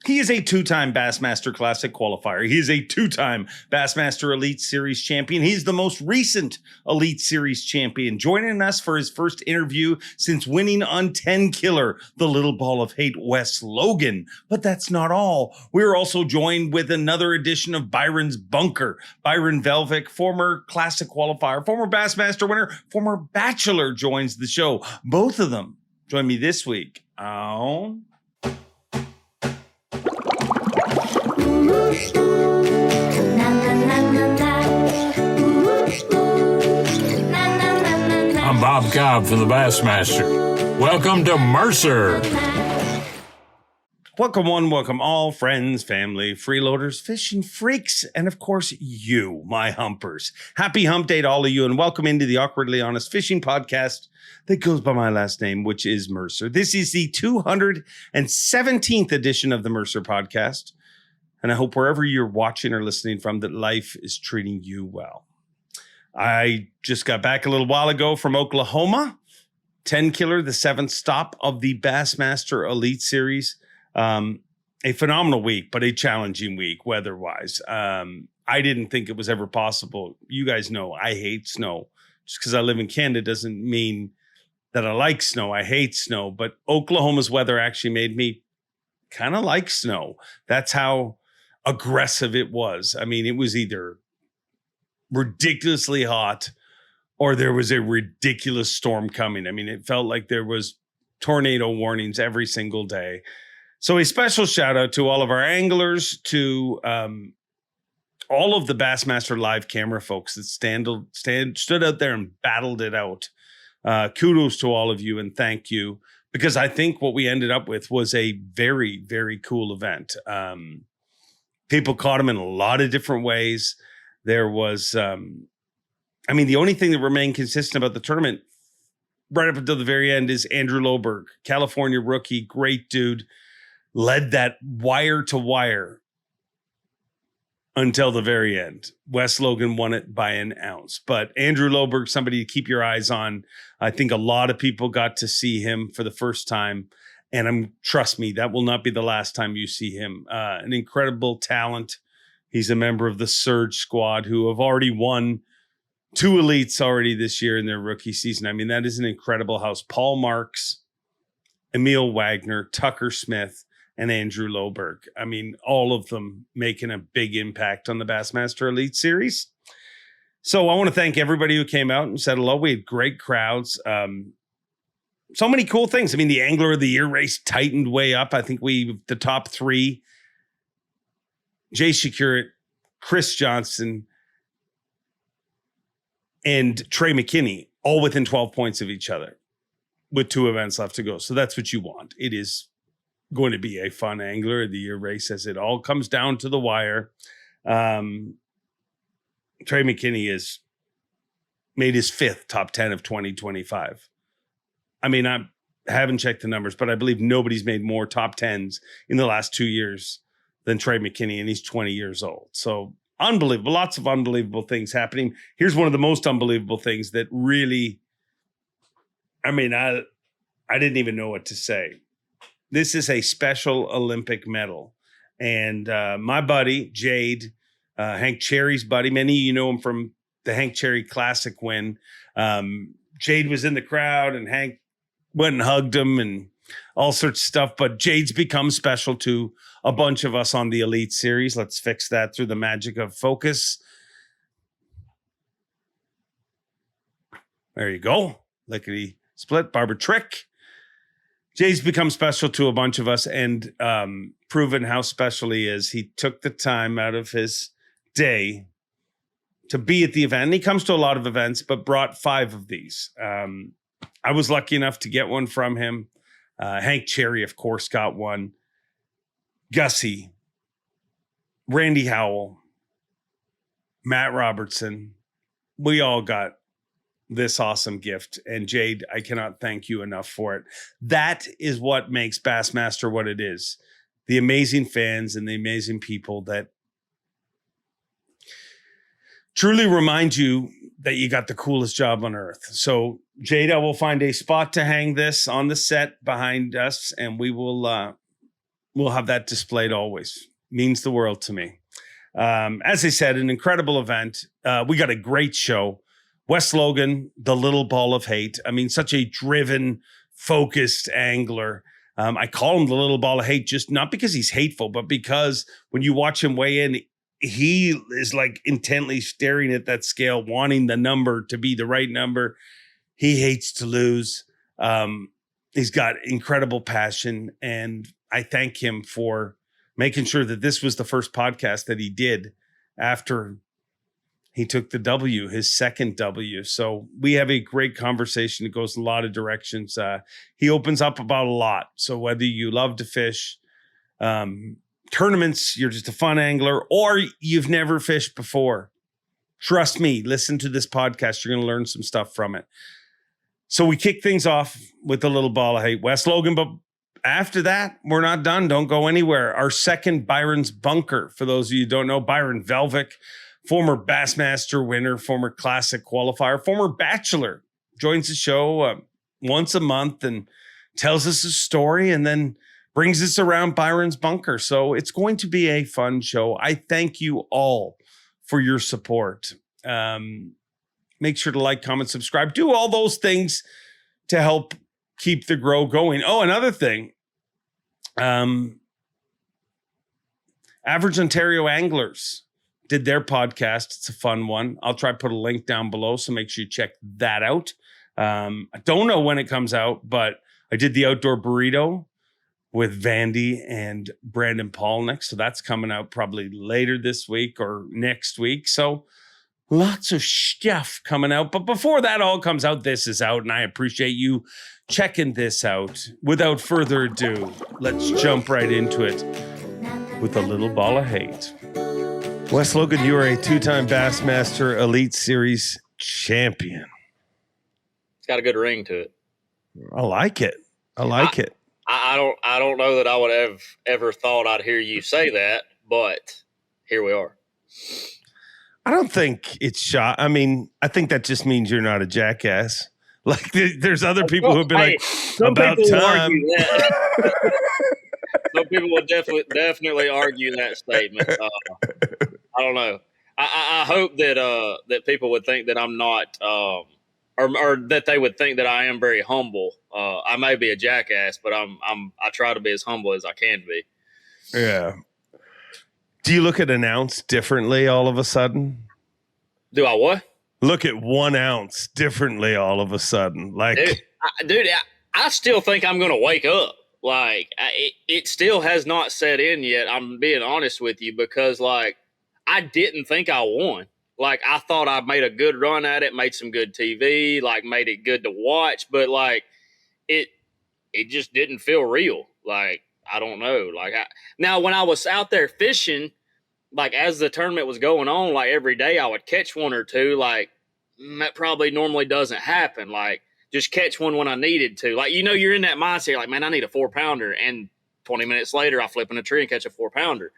He is a two-time Bassmaster Classic qualifier. He is a two-time Bassmaster Elite Series champion. He's the most recent Elite Series champion, joining us for his first interview since winning on Tenkiller, the little ball of hate, Wes Logan. But that's not all. We're also joined with another edition of Byron's Bunker. Byron Velvick, former Classic qualifier, former Bassmaster winner, former bachelor, joins the show. Both of them join me this week on... I'm Bob Cobb from the Bassmaster. Welcome to Mercer. Welcome one, welcome all, friends, family, freeloaders, fishing freaks, and of course you, my humpers. Happy hump day to all of you, and welcome into the Awkwardly Honest Fishing Podcast that goes by my last name, which is Mercer. This is the 217th edition of the Mercer Podcast, and I hope wherever you're watching or listening from that life is treating you well. I just got back a little while ago from Oklahoma. Tenkiller, the seventh stop of the Bassmaster Elite Series. A phenomenal week, but a challenging week weather-wise. I didn't think it was ever possible. You guys know I hate snow. Just because I live in Canada doesn't mean that I like snow. I hate snow, but Oklahoma's weather actually made me kind of like snow. That's how aggressive it was. I mean, it was either ridiculously hot or there was a ridiculous storm coming. I mean, it felt like there was tornado warnings every single day. So a special shout out to all of our anglers, to all of the Bassmaster live camera folks that stood out there and battled it out. Kudos to all of you and thank you, because I think what we ended up with was a very, very cool event. People caught them in a lot of different ways. There was, the only thing that remained consistent about the tournament right up until the very end is Andrew Loberg, California rookie, great dude, led that wire to wire until the very end. Wes Logan won it by an ounce. But Andrew Loberg, somebody to keep your eyes on. I think a lot of people got to see him for the first time. And trust me, that will not be the last time you see him. An incredible talent. He's a member of the Surge squad who have already won 2 elites already this year in their rookie season. I mean, that is an incredible house. Paul Marks, Emil Wagner, Tucker Smith, and Andrew Loberg. I mean, all of them making a big impact on the Bassmaster Elite Series. So I want to thank everybody who came out and said hello. We had great crowds. So many cool things. I mean, the Angler of the Year race tightened way up. I think the top 3, Jay Shakura, Chris Johnson, and Trey McKinney, all within 12 points of each other with 2 events left to go. So that's what you want. It is going to be a fun Angler of the Year race as it all comes down to the wire. Trey McKinney has made his 5th top 10 of 2025. I mean, I haven't checked the numbers, but I believe nobody's made more top 10s in the last 2 years than Trey McKinney, and he's 20 years old. So unbelievable. Lots of unbelievable things happening. Here's one of the most unbelievable things that really, I didn't even know what to say. This is a special Olympic medal. And my buddy, Jade, Hank Cherry's buddy, many of you know him from the Hank Cherry Classic win. Jade was in the crowd and Hank went and hugged him and all sorts of stuff. But Jade's become special to a bunch of us on the Elite Series. Let's fix that through the magic of focus. There you go. Lickety split, Barbara Trick. Jay's become special to a bunch of us and proven how special he is. He took the time out of his day to be at the event. And he comes to a lot of events, but brought 5 of these. I was lucky enough to get one from him. Hank Cherry, of course, got one. Gussie, Randy Howell, Matt Robertson. We all got this awesome gift. And Jade, I cannot thank you enough for it. That is what makes Bassmaster what it is. The amazing fans and the amazing people that truly remind you that you got the coolest job on earth. So Jada will find a spot to hang this on the set behind us, and we will we'll have that displayed always. Means the world to me. As I said, an incredible event. We got a great show. Wes Logan, the little ball of hate. I mean, such a driven, focused angler. I call him the little ball of hate, just not because he's hateful, but because when you watch him weigh in, he is like intently staring at that scale, wanting the number to be the right number. He hates to lose. He's got incredible passion, and I thank him for making sure that this was the first podcast that he did after he took the W, his second W. So we have a great conversation. It goes in a lot of directions. He opens up about a lot. So whether you love to fish, tournaments, you're just a fun angler, or you've never fished before, trust me, listen to this podcast. You're going to learn some stuff from it. So we kick things off with a little ball of hate, Wes Logan, but after that, we're not done. Don't go anywhere. Our second Byron's Bunker, for those of you who don't know, Byron Velvick, former Bassmaster winner, former Classic Qualifier, former Bachelor, joins the show once a month and tells us a story and then brings us around Byron's Bunker. So it's going to be a fun show. I thank you all for your support. Make sure to like, comment, subscribe. Do all those things to help keep the grow going. Oh, another thing. Average Ontario Anglers did their podcast. It's a fun one. I'll try to put a link down below, so make sure you check that out. I don't know when it comes out, but I did the outdoor burrito with Vandy and Brandon Polnick. So that's coming out probably later this week or next week. So lots of stuff coming out. But before that all comes out, this is out, and I appreciate you checking this out. Without further ado, let's jump right into it with a little ball of hate. Wes Logan, you are a two-time Bassmaster Elite Series champion. It's got a good ring to it. I like it. I like it. I don't know that I would have ever thought I'd hear you say that, but here we are. I don't think it's shot. I mean, I think that just means you're not a jackass. Like there's other people who've been like, about time. Some people would definitely argue that statement. I don't know. I hope that that people would think that I'm not, or that they would think that I am very humble. I may be a jackass, but I try to be as humble as I can be. Yeah. Do you look at an ounce differently all of a sudden? Do I what? Look at 1 ounce differently all of a sudden. Like, dude, I still think I'm going to wake up. Like, it still has not set in yet. I'm being honest with you, because like, I didn't think I won. Like, I thought I made a good run at it, made some good TV, like made it good to watch, but like it just didn't feel real. Like, I don't know. Like, now when I was out there fishing, like as the tournament was going on, like every day I would catch one or two. Like, that probably normally doesn't happen. Like, just catch one when I needed to. Like, you're in that mindset. You're like, man, I need a 4-pounder. And 20 minutes later, I flip in a tree and catch a 4-pounder.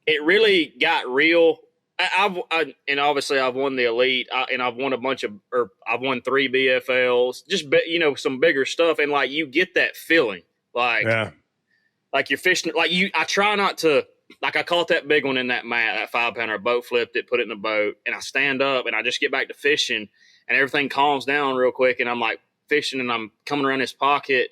It really got real. And obviously I've won the Elite, and I've won I've won 3 BFLs, just, some bigger stuff. And like, you get that feeling like, yeah, like you're fishing, like I try not to, like I caught that big one in that mat, that 5-pounder, I boat flipped it, put it in the boat, and I stand up and I just get back to fishing, and everything calms down real quick. And I'm like fishing, and I'm coming around this pocket,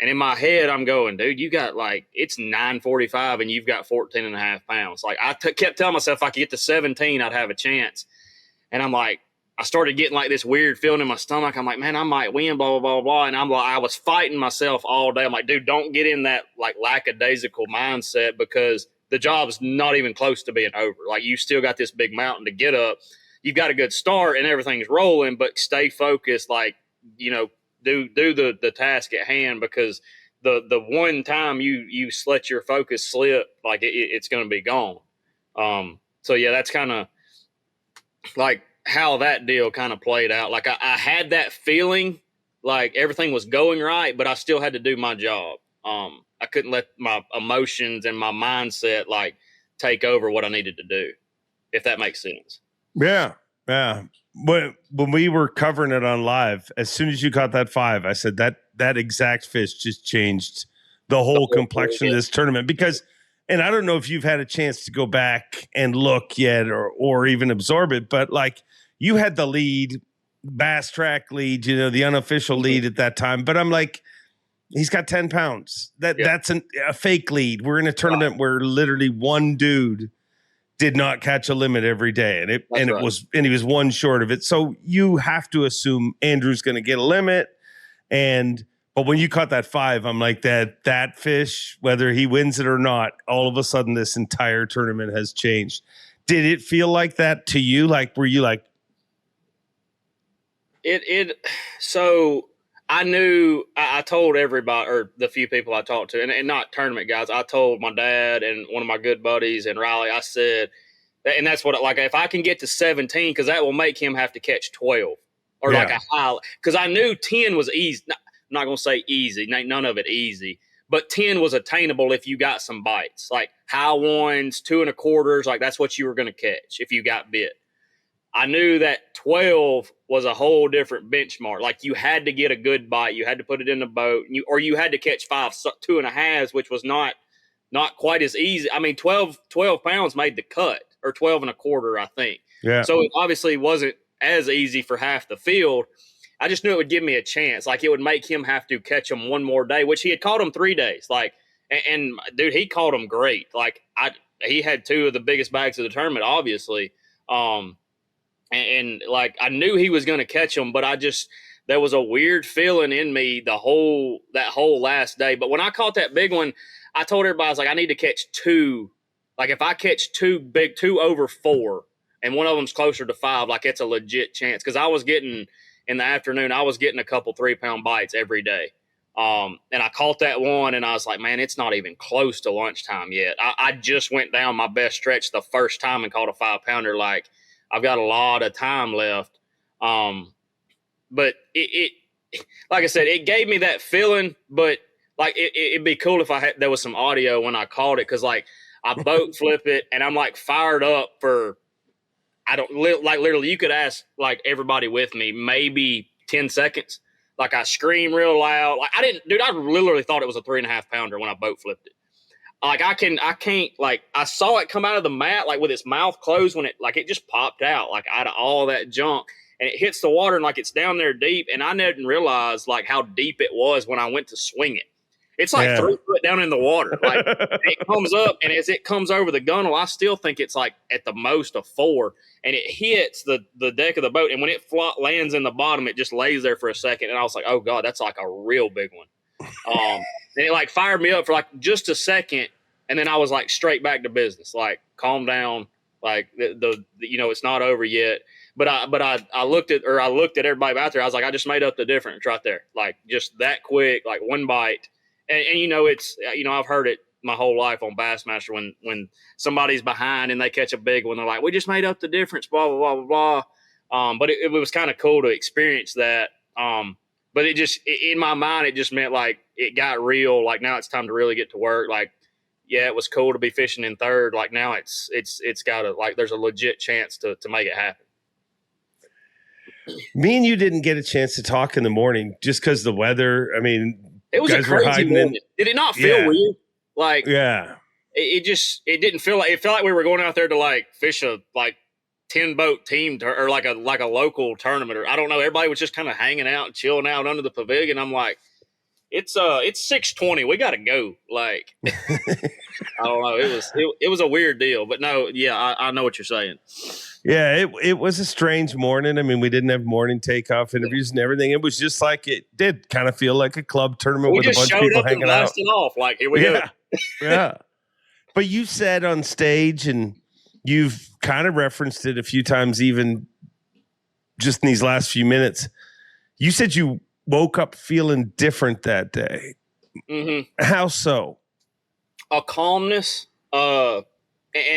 and in my head I'm going, dude, you got like, it's 9:45 and you've got 14.5 pounds. Like, I kept telling myself if I could get to 17, I'd have a chance. And I'm like, I started getting like this weird feeling in my stomach. I'm like, man, I might win, blah, blah, blah, blah. And I'm like, I was fighting myself all day. I'm like, dude, don't get in that like lackadaisical mindset, because the job's not even close to being over. Like, you still got this big mountain to get up. You've got a good start and everything's rolling, but stay focused. Like, do the task at hand, because the one time you let your focus slip, like it's going to be gone. So yeah, that's kind of like how that deal kind of played out. Like, I had that feeling like everything was going right, but I still had to do my job. I couldn't let my emotions and my mindset like take over what I needed to do, if that makes sense. Yeah. Yeah. When we were covering it on live, as soon as you caught that 5, I said that exact fish just changed the whole complexion of this tournament. Because, and I don't know if you've had a chance to go back and look yet or even absorb it, but like you had the lead, Bass Track lead, you know, the unofficial lead at that time. But I'm like, he's got 10 pounds. That's a fake lead. We're in a tournament where literally one dude did not catch a limit every day, and he was one short of it. So you have to assume Andrew's going to get a limit. But when you caught that 5, I'm like that fish, whether he wins it or not, all of a sudden this entire tournament has changed. Did it feel like that to you? Like, were you like so I knew I told everybody, or the few people I talked to, and not tournament guys, I told my dad and one of my good buddies and Riley, I said, and that's what, like, if I can get to 17, because that will make him have to catch 12 or like a high, because I knew 10 was easy. I'm not going to say easy, none of it easy, but 10 was attainable if you got some bites, like high ones, 2 1/4, like that's what you were going to catch if you got bit. I knew that 12 was a whole different benchmark. Like you had to get a good bite. You had to put it in the boat, or you had to catch 5 2 1/2, which was not quite as easy. I mean, 12 pounds made the cut, or 12 1/4, I think. Yeah. So it obviously wasn't as easy for half the field. I just knew it would give me a chance. Like it would make him have to catch them one more day, which he had caught them 3 days. Like, and dude, he caught them great. Like he had 2 of the biggest bags of the tournament, obviously. And like I knew he was going to catch them, but there was a weird feeling in me that whole last day. But when I caught that big one, I told everybody, I was like, I need to catch 2. Like if I catch 2 over 4, and one of them's closer to 5, like it's a legit chance. Because I was getting in the afternoon, I was getting a couple 3-pound bites every day. And I caught that one, and I was like, man, it's not even close to lunchtime yet. I just went down my best stretch the first time and caught a 5-pounder. Like I've got a lot of time left. But it like I said, it gave me that feeling, but like it'd be cool if there was some audio when I caught it. Cause like I boat flip it and I'm like fired up for, literally you could ask like everybody with me, maybe 10 seconds. Like I scream real loud. Like I literally thought it was a 3.5 pounder when I boat flipped it. Like I can't, like I saw it come out of the mat, like with its mouth closed when it just popped out, like out of all that junk, and it hits the water and like it's down there deep. And I didn't realize like how deep it was when I went to swing it. It's like 3 foot down in the water. Like it comes up, and as it comes over the gunnel, I still think it's like at the most a 4, and it hits the deck of the boat. And when it lands in the bottom, it just lays there for a second. And I was like, oh God, that's like a real big one. And it like fired me up for like just a second. And then I was like straight back to business, like calm down. Like the it's not over yet. But I looked at everybody out there. I was like, I just made up the difference right there. Like just that quick, like one bite. And it's, I've heard it my whole life on Bassmaster when somebody's behind and they catch a big one, they're like, we just made up the difference, blah, blah, blah, blah, blah. But it was kind of cool to experience that. But it just, in my mind, it just meant like it got real. Like now it's time to really get to work. Like, yeah, it was cool to be fishing in third. Like now it's got there's a legit chance to make it happen. Me and you didn't get a chance to talk in the morning just because the weather. I mean, it was a crazy morning. Did it not feel weird? Like, yeah, it didn't feel like, it felt like we were going out there to like fish a 10 boat team or like a local tournament, or I don't know. Everybody was just kind of hanging out and chilling out under the pavilion. I'm like, it's 6:20. We got to go. Like, I don't know. It was a weird deal, but no, yeah, I know what you're saying. Yeah, it was a strange morning. I mean, we didn't have morning takeoff interviews and everything. It was just like, it did kind of feel like a club tournament with a bunch of people hanging out. Off. Like, here we go. Yeah. But you said on stage, and you've kind of referenced it a few times, even just in these last few minutes. You said you woke up feeling different that day. Mm-hmm. How so? A calmness. And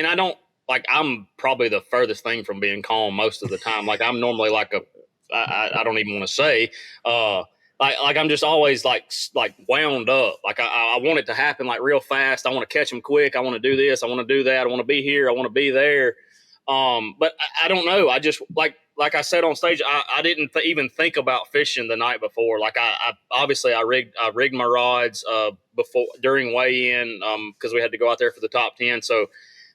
I don't, like, I'm probably the furthest thing from being calm most of the time. Like, I'm normally like I don't even want to say, like I'm just always like wound up. Like I want it to happen like real fast. I want to catch them quick. I want to do this. I want to do that. I want to be here. I want to be there. But I don't know. I just like like I said on stage, I didn't even think about fishing the night before. Like I obviously I rigged my rods before during weigh-in because we had to go out there for the top 10. So,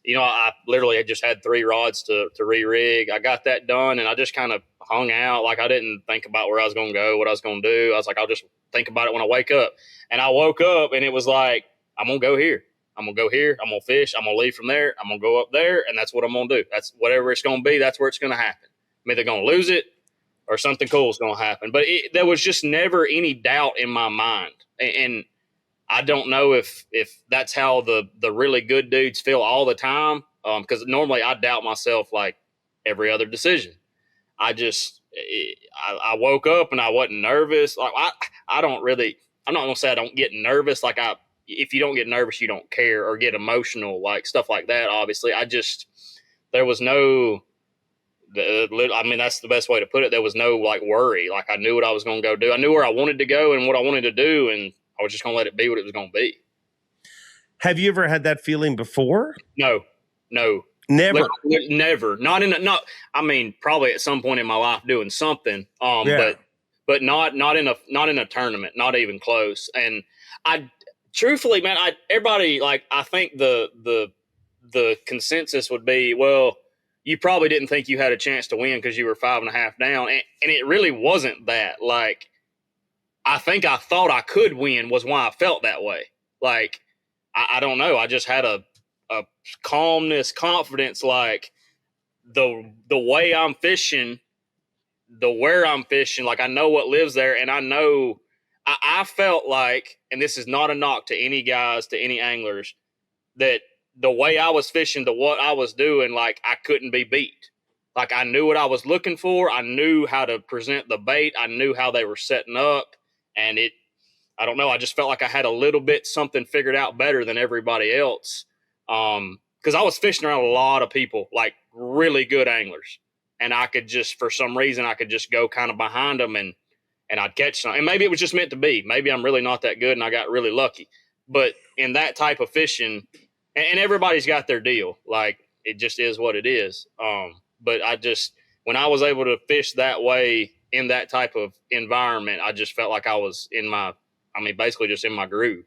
I literally had just had 3 rods to re-rig. I got that done, and I just kind of hung out. Like I didn't think about where I was going to go, what I was going to do. I was like, I'll just think about it when I wake up. And I woke up, and it was like, I'm going to go here. I'm going to go here. I'm going to fish. I'm going to leave from there. I'm going to go up there, and that's what I'm going to do. That's whatever it's going to be. That's where it's going to happen. I'm either going to lose it or something cool is going to happen. But there was just never any doubt in my mind. And I don't know if that's how the really good dudes feel all the time. Because normally I doubt myself like every other decision. I woke up and I wasn't nervous. Like I'm not going to say I don't get nervous. Like if you don't get nervous, you don't care or get emotional, like stuff like that. Obviously, there was no, that's the best way to put it. There was no like worry. Like I knew what I was going to go do. I knew where I wanted to go and what I wanted to do. And I was just going to let it be what it was going to be. Have you ever had that feeling before? No. Never. Probably at some point in my life doing something. But not in a tournament, not even close. And truthfully, man, everybody, like, I think the consensus would be, well, you probably didn't think you had a chance to win because you were 5.5 down. And it really wasn't that. Like, I think I thought I could win was why I felt that way. Like, I don't know. I just had a calmness, confidence, like the way I'm fishing, where I'm fishing, like I know what lives there. And I know I felt like, and this is not a knock to any guys, to any anglers, that the way I was fishing, to what I was doing, like I couldn't be beat. Like I knew what I was looking for. I knew how to present the bait. I knew how they were setting up. And I don't know. I just felt like I had a little bit something figured out better than everybody else. Because I was fishing around a lot of people, like really good anglers. And I could just, for some reason, I could just go kind of behind them and I'd catch some. And maybe it was just meant to be. Maybe I'm really not that good and I got really lucky. But in that type of fishing, and everybody's got their deal. Like, it just is what it is. But when I was able to fish that way in that type of environment, I just felt like I was basically just in my groove.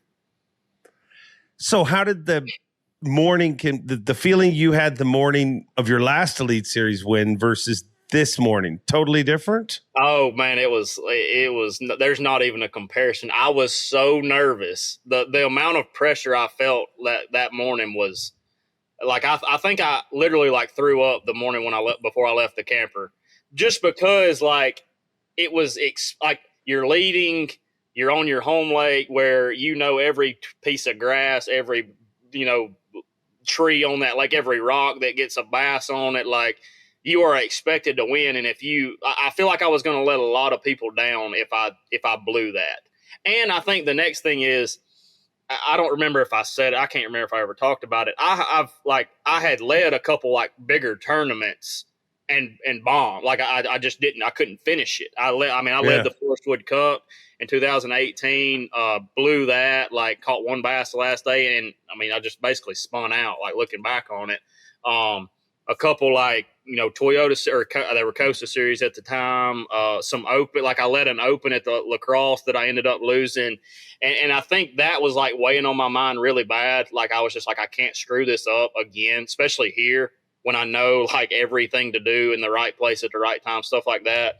So how did the feeling you had the morning of your last Elite Series win versus this morning, totally different? Oh man, it was, there's not even a comparison. I was so nervous. The amount of pressure I felt that morning was like, I think I literally like threw up the morning before I left the camper, just because like it was like you're leading, you're on your home lake where every piece of grass, every tree on that, like every rock that gets a bass on it, like you are expected to win. And I feel like I was going to let a lot of people down if I blew that. And I think the next thing is, I don't remember if I said it. I can't remember if I ever talked about it. I had led a couple like bigger tournaments and bombed. Like I just didn't. I couldn't finish it. I led the Forest Wood Cup in 2018. Blew that. Like caught one bass the last day, and I just basically spun out. Like looking back on it, a couple like Toyota, or they were Costa Series at the time. Some open, like I led an open at the Lacrosse that I ended up losing. And I think that was like weighing on my mind really bad. Like I was just like, I can't screw this up again, especially here when I know like everything to do in the right place at the right time, stuff like that.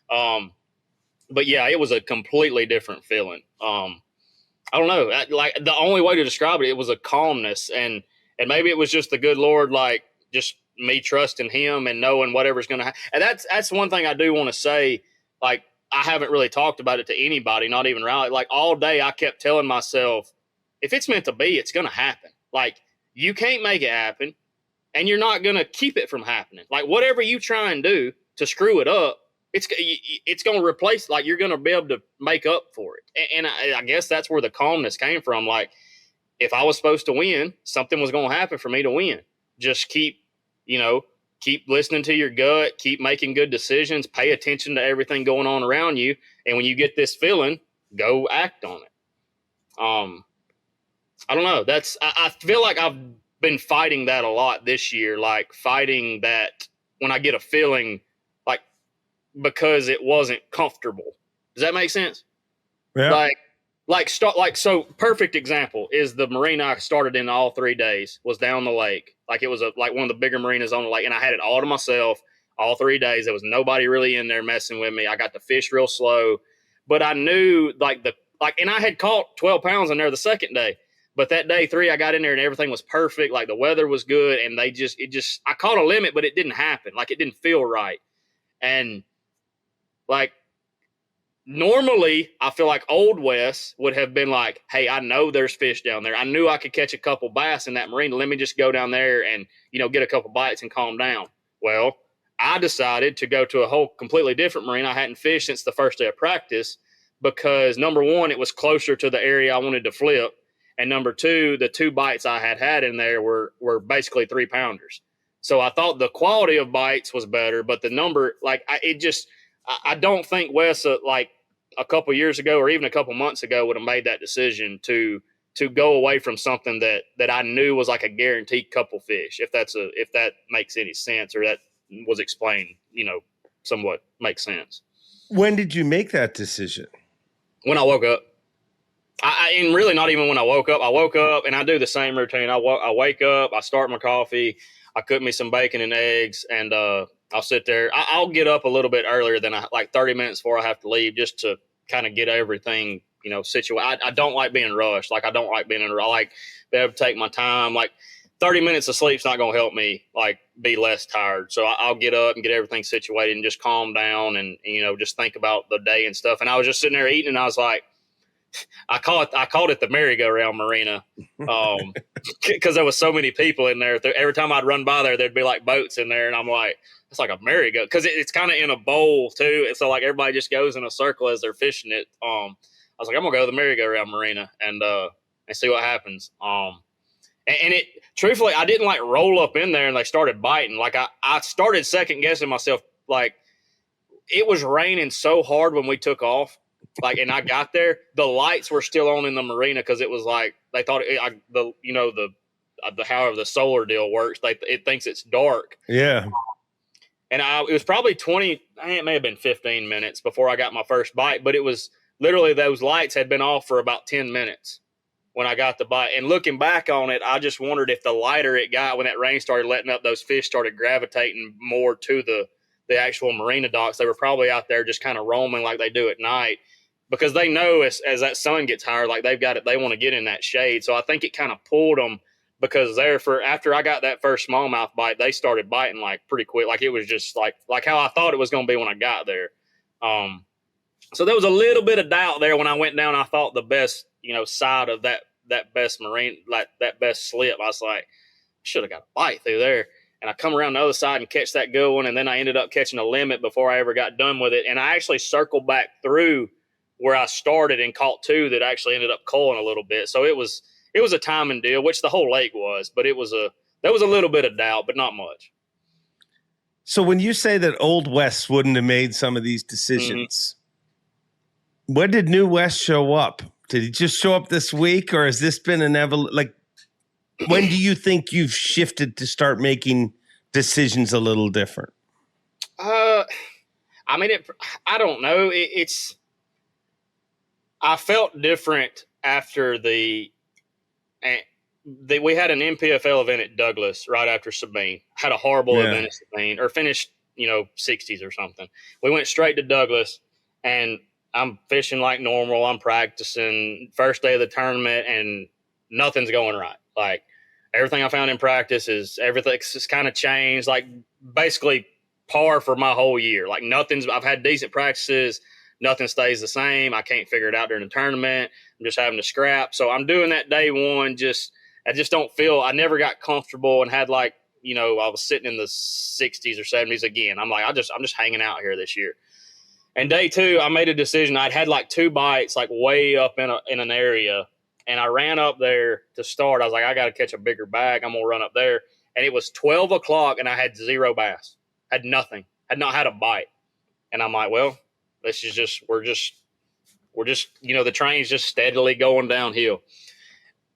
But yeah, it was a completely different feeling. I don't know. Like the only way to describe it, it was a calmness, and maybe it was just the good Lord, like just me trusting him and knowing whatever's going to happen. And that's one thing I do want to say. Like, I haven't really talked about it to anybody, not even Riley. Like all day I kept telling myself, if it's meant to be, it's going to happen. Like you can't make it happen, and you're not going to keep it from happening. Like whatever you try and do to screw it up, it's going to replace, like you're going to be able to make up for it. And I guess that's where the calmness came from. Like if I was supposed to win, something was going to happen for me to win. Just keep listening to your gut, keep making good decisions, pay attention to everything going on around you. And when you get this feeling, go act on it. I don't know. I feel like I've been fighting that a lot this year. Like fighting that when I get a feeling, like because it wasn't comfortable. Does that make sense? Yeah. So perfect example is the marina I started in all 3 days was down the lake. Like it was like one of the bigger marinas on the lake, and I had it all to myself all 3 days. There was nobody really in there messing with me. I got to fish real slow, but I knew and I had caught 12 pounds in there the second day. But that day 3, I got in there and everything was perfect. Like the weather was good, and I caught a limit, but it didn't happen. Like it didn't feel right. And like normally, I feel like old Wes would have been like, hey, I know there's fish down there. I knew I could catch a couple bass in that marina. Let me just go down there and, get a couple bites and calm down. Well, I decided to go to a whole completely different marina. I hadn't fished since the first day of practice because, number one, it was closer to the area I wanted to flip. And number two, the 2 bites I had in there were basically 3-pounders. So I thought the quality of bites was better, but the number, I don't think Wes, like a couple years ago or even a couple months ago, would have made that decision to go away from something that I knew was like a guaranteed couple fish. If that makes any sense, or that was explained, somewhat makes sense. When did you make that decision? When I woke up. And really not even when I woke up. I woke up and I do the same routine. I wake up, I start my coffee, I cook me some bacon and eggs, and I'll sit there. I'll get up a little bit earlier than 30 minutes before I have to leave, just to kind of get everything, situated. I don't like being rushed. Like I don't like being in a rush. I like being able to take my time. Like 30 minutes of sleep's not going to help me be less tired. So I'll get up and get everything situated and just calm down and, just think about the day and stuff. And I was just sitting there eating, and I was like, I called it the merry-go-round marina, because there was so many people in there. Every time I'd run by there, there'd be like boats in there, and I'm like, it's like a merry-go, because it's kind of in a bowl too. And so like everybody just goes in a circle as they're fishing it. I was like, I'm gonna go to the merry-go-round marina and see what happens. And it truthfully, I didn't roll up in there and they started biting. Like I started second guessing myself. Like it was raining so hard when we took off. And I got there, the lights were still on in the marina because it was like they thought however the solar deal works, it thinks it's dark. Yeah. And it was probably it may have been 15 minutes before I got my first bite, but it was literally those lights had been off for about 10 minutes when I got the bite. And looking back on it, I just wondered if the lighter it got when that rain started letting up, those fish started gravitating more to the actual marina docks. They were probably out there just kind of roaming like they do at night, because they know as that sun gets higher, like they want to get in that shade. So I think it kind of pulled them, because after I got that first smallmouth bite, they started biting pretty quick. Like it was just like how I thought it was going to be when I got there. So there was a little bit of doubt there when I went down. I thought the best, side of that B.A.S. marine, that B.A.S. slip, I was like, I should have got a bite through there. And I come around the other side and catch that good one. And then I ended up catching a limit before I ever got done with it. And I actually circled back through where I started and caught 2 that actually ended up culling a little bit. So it was a timing deal, which the whole lake was, but there was a little bit of doubt, but not much. So when you say that old Wes wouldn't have made some of these decisions, when did new Wes show up? Did he just show up this week, or has this been an evolution? When do you think you've shifted to start making decisions a little different? I don't know. I felt different after we had an NPFL event at Douglas right after Sabine. Had a horrible event at Sabine, or finished, 60s or something. We went straight to Douglas, and I'm fishing like normal. I'm practicing first day of the tournament, and nothing's going right. Like everything I found in practice everything's just kind of changed. Like basically par for my whole year. Like I've had decent practices. Nothing stays the same. I can't figure it out during the tournament. I'm just having to scrap. So I'm doing that day one. I just don't feel, I never got comfortable and had I was sitting in the 60s or 70s again. I'm like, I'm just hanging out here this year. And day 2, I made a decision. I'd had 2 bites, way up in an area. And I ran up there to start. I was like, I got to catch a bigger bag. I'm going to run up there. And it was 12 o'clock and I had 0 bass. Had nothing. Had not had a bite. And I'm like, well, we're just the train's just steadily going downhill.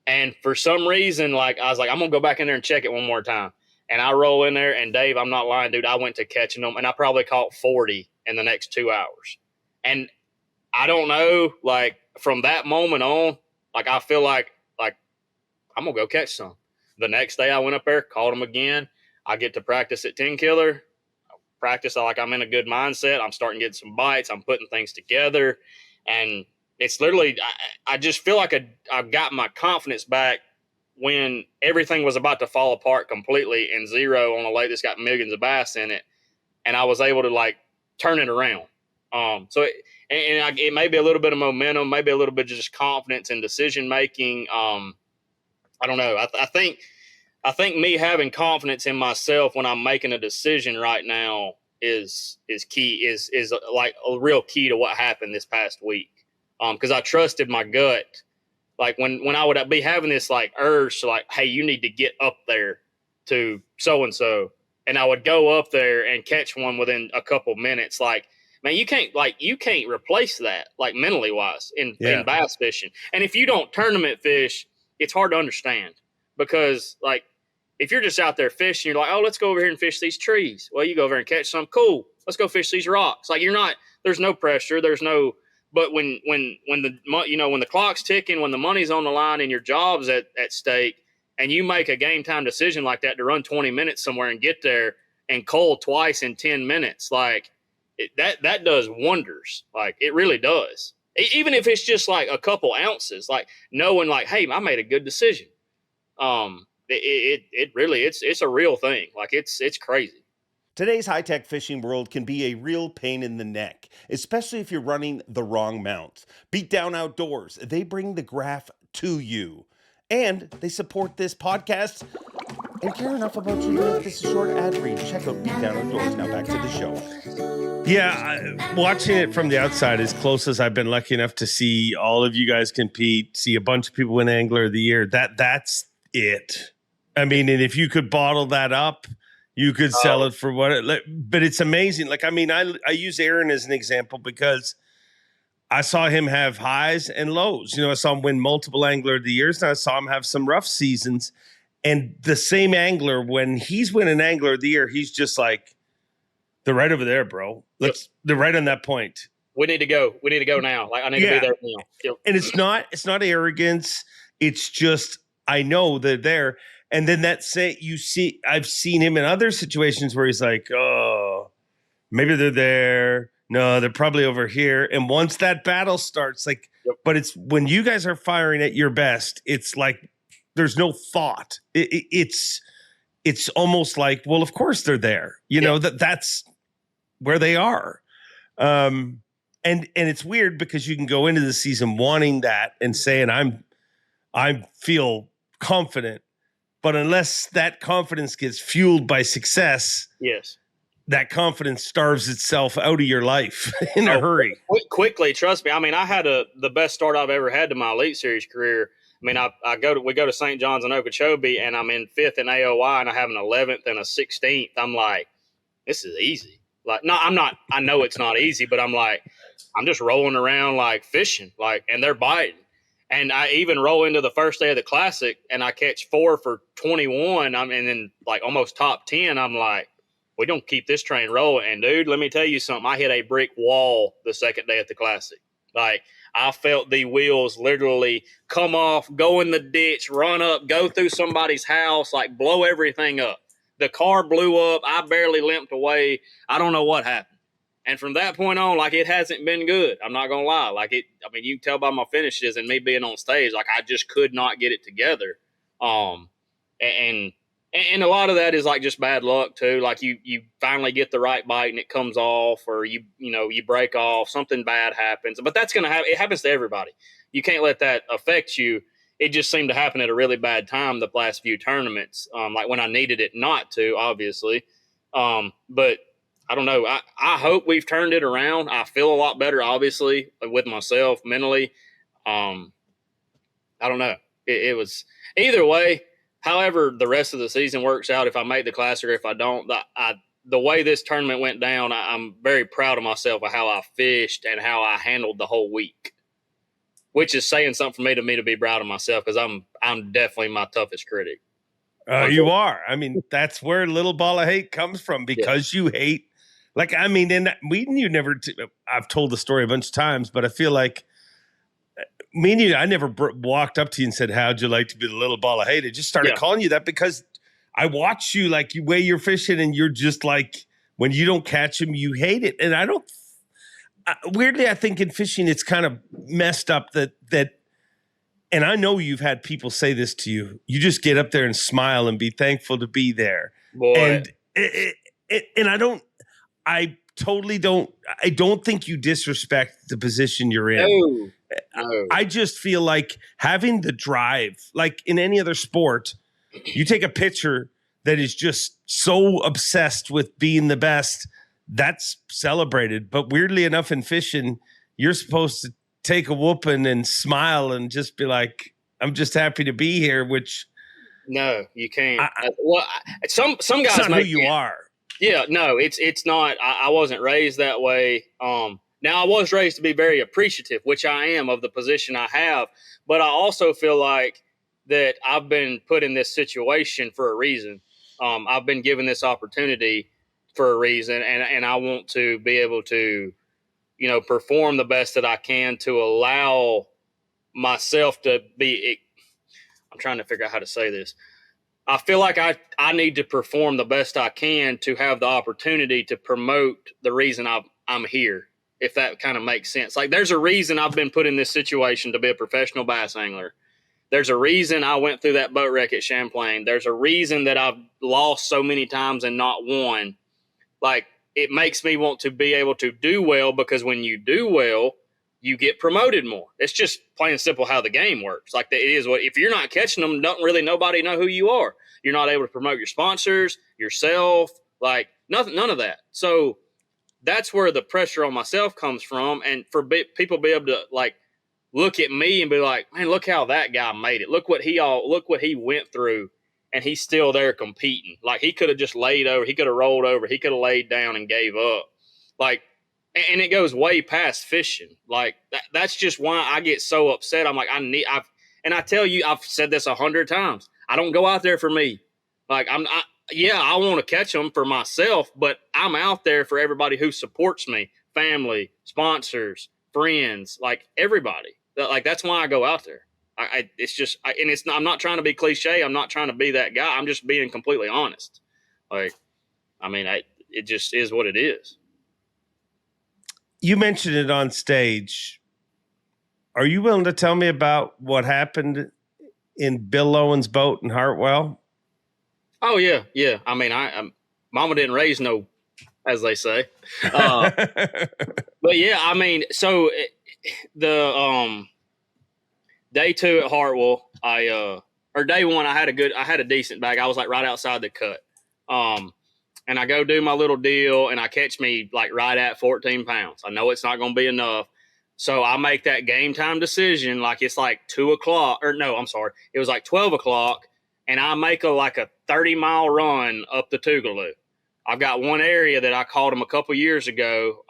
And for some reason, I was like, I'm going to go back in there and check it one more time. And I roll in there, and Dave, I'm not lying, dude, I went to catching them, and I probably caught 40 in the next 2 hours. And I don't know, like from that moment on, like I feel like I'm going to go catch some. The next day I went up there, caught them again. I get to practice at Tenkiller. Practice like I'm in a good mindset. I'm starting to get some bites. I'm putting things together. And it's literally, I just feel like I've got my confidence back when everything was about to fall apart completely and zero on a lake that's got millions of bass in it. And I was able to like turn it around. It may be a little bit of momentum, maybe a little bit of just confidence and decision making. I don't know. I think me having confidence in myself when I'm making a decision right now is key, is like a real key to what happened this past week. Because I trusted my gut. Like when I would be having this like urge to like, hey, you need to get up there to so-and-so. And I would go up there and catch one within a couple minutes. Like, man, you can't replace that, like mentally wise in bass fishing. And if you don't tournament fish, it's hard to understand because like if you're just out there fishing, you're like, oh, let's go over here and fish these trees. Well, you go over there and catch some. Cool. Let's go fish these rocks. Like there's no pressure. But when the clock's ticking, when the money's on the line and your job's at stake, and you make a game time decision like that to run 20 minutes somewhere and get there and cull twice in 10 minutes, like that does wonders. Like it really does. Even if it's just like a couple ounces, like knowing like, hey, I made a good decision. It really, it's a real thing. Like it's crazy. Today's high-tech fishing world can be a real pain in the neck, especially if you're running the wrong mounts. Beat Down Outdoors, they bring the graph to you. And they support this podcast and care enough about you to make this a short ad read. Check out Beat Down Outdoors. Now back to the show. Yeah, watching it from the outside, as close as I've been lucky enough to see all of you guys compete, see a bunch of people win Angler of the Year, that's it. I mean, and if you could bottle that up, you could sell it for what but it's amazing. Like, I mean, I use Aaron as an example because I saw him have highs and lows. You know, I saw him win multiple Angler of the Years, and I saw him have some rough seasons. And the same angler, when he's winning Angler of the Year, he's just like, they're right over there, bro. They're right on that point. We need to go. We need to go now. Like I need to be there now. Yep. And it's not arrogance. It's just, I know they're there. And then I've seen him in other situations where he's like, oh, maybe they're there. No, they're probably over here. And once that battle starts, like, but it's when you guys are firing at your best, it's like there's no thought. It's almost like, well, of course they're there. You know, that's where they are. And it's weird because you can go into the season wanting that and saying I feel confident. But unless that confidence gets fueled by success, that confidence starves itself out of your life in a hurry. Quickly, trust me. I mean, I had the best start I've ever had to my Elite Series career. I mean, we go to St. John's and Okeechobee, and I'm in 5th in AOY, and I have an 11th and a 16th. I'm like, this is easy. Like, no, I'm not. I know it's not easy, but I'm like, I'm just rolling around like fishing, like, and they're biting. And I even roll into the first day of the Classic and I catch 4 for 21. And then like almost top 10. I'm like, we don't keep this train rolling. And dude, let me tell you something. I hit a brick wall the second day at the Classic. Like I felt the wheels literally come off, go in the ditch, run up, go through somebody's house, like blow everything up. The car blew up. I barely limped away. I don't know what happened. And from that point on, like it hasn't been good. I'm not gonna lie. Like I mean, you can tell by my finishes and me being on stage, like I just could not get it together. And a lot of that is like just bad luck too. Like you finally get the right bite and it comes off, or you break off, something bad happens. But that's gonna happen. It happens to everybody. You can't let that affect you. It just seemed to happen at a really bad time the last few tournaments. Like when I needed it not to, obviously. But I don't know. I hope we've turned it around. I feel a lot better, obviously, with myself mentally. I don't know. It was either way. However, the rest of the season works out. If I make the Classic or if I don't, the way this tournament went down, I'm very proud of myself of how I fished and how I handled the whole week, which is saying something for me to be proud of myself because I'm definitely my toughest critic. You are. I mean, that's where Little Ball of Hate comes from because you hate Like, I mean, and you never, I've told the story a bunch of times, but I feel like me and you, I never walked up to you and said, how'd you like to be the little ball of hate? I just started calling you that because I watch you, like, you weigh your fishing and you're just like, when you don't catch them, you hate it. And weirdly, I think in fishing, it's kind of messed up that, and I know you've had people say this to you. You just get up there and smile and be thankful to be there. Boy. And I don't think you disrespect the position you're in. No. I just feel like having the drive, like in any other sport, you take a pitcher that is just so obsessed with being the best, that's celebrated. But weirdly enough, in fishing, you're supposed to take a whooping and smile and just be like, I'm just happy to be here, which no, you can't. Some guys it's not who you are. Yeah, no, it's not. I wasn't raised that way. Now I was raised to be very appreciative, which I am, of the position I have, but I also feel like that I've been put in this situation for a reason. I've been given this opportunity for a reason, and I want to be able to, perform the best that I can to allow myself to be. I'm trying to figure out how to say this. I feel like I need to perform the best I can to have the opportunity to promote the reason I'm here, if that kind of makes sense. Like, there's a reason I've been put in this situation to be a professional bass angler. There's a reason I went through that boat wreck at Champlain. There's a reason that I've lost so many times and not won. Like, it makes me want to be able to do well, because when you do well, you get promoted more. It's just plain and simple how the game works. Like, it is what, if you're not catching them, nobody know who you are. You're not able to promote your sponsors, yourself, like none of that. So that's where the pressure on myself comes from. And for people to be able to, like, look at me and be like, man, look how that guy made it. Look what he went through, and he's still there competing. Like, he could have just laid over, he could have rolled over, he could have laid down and gave up. Like, and it goes way past fishing. Like, that's just why I get so upset. I'm like, and I tell you, I've said this 100 times. I don't go out there for me. Like, I want to catch them for myself, but I'm out there for everybody who supports me, family, sponsors, friends, like everybody. Like, that's why I go out there. I'm not trying to be cliche. I'm not trying to be that guy. I'm just being completely honest. Like, I mean, it just is what it is. You mentioned it on stage. Are you willing to tell me about what happened in Bill Owen's boat in Hartwell? Oh, yeah. Yeah. I mean, Mama didn't raise no, as they say. But yeah, I mean, so the day 2 at Hartwell, or day 1, I had a decent bag. I was like right outside the cut. And I go do my little deal, and I catch me like right at 14 pounds. I know it's not going to be enough. So I make that game time decision. Like, it's like 2 o'clock, or no, I'm sorry. It was like 12 o'clock. And I make a 30-mile run up the Tougaloo. I've got one area that I caught him a couple years ago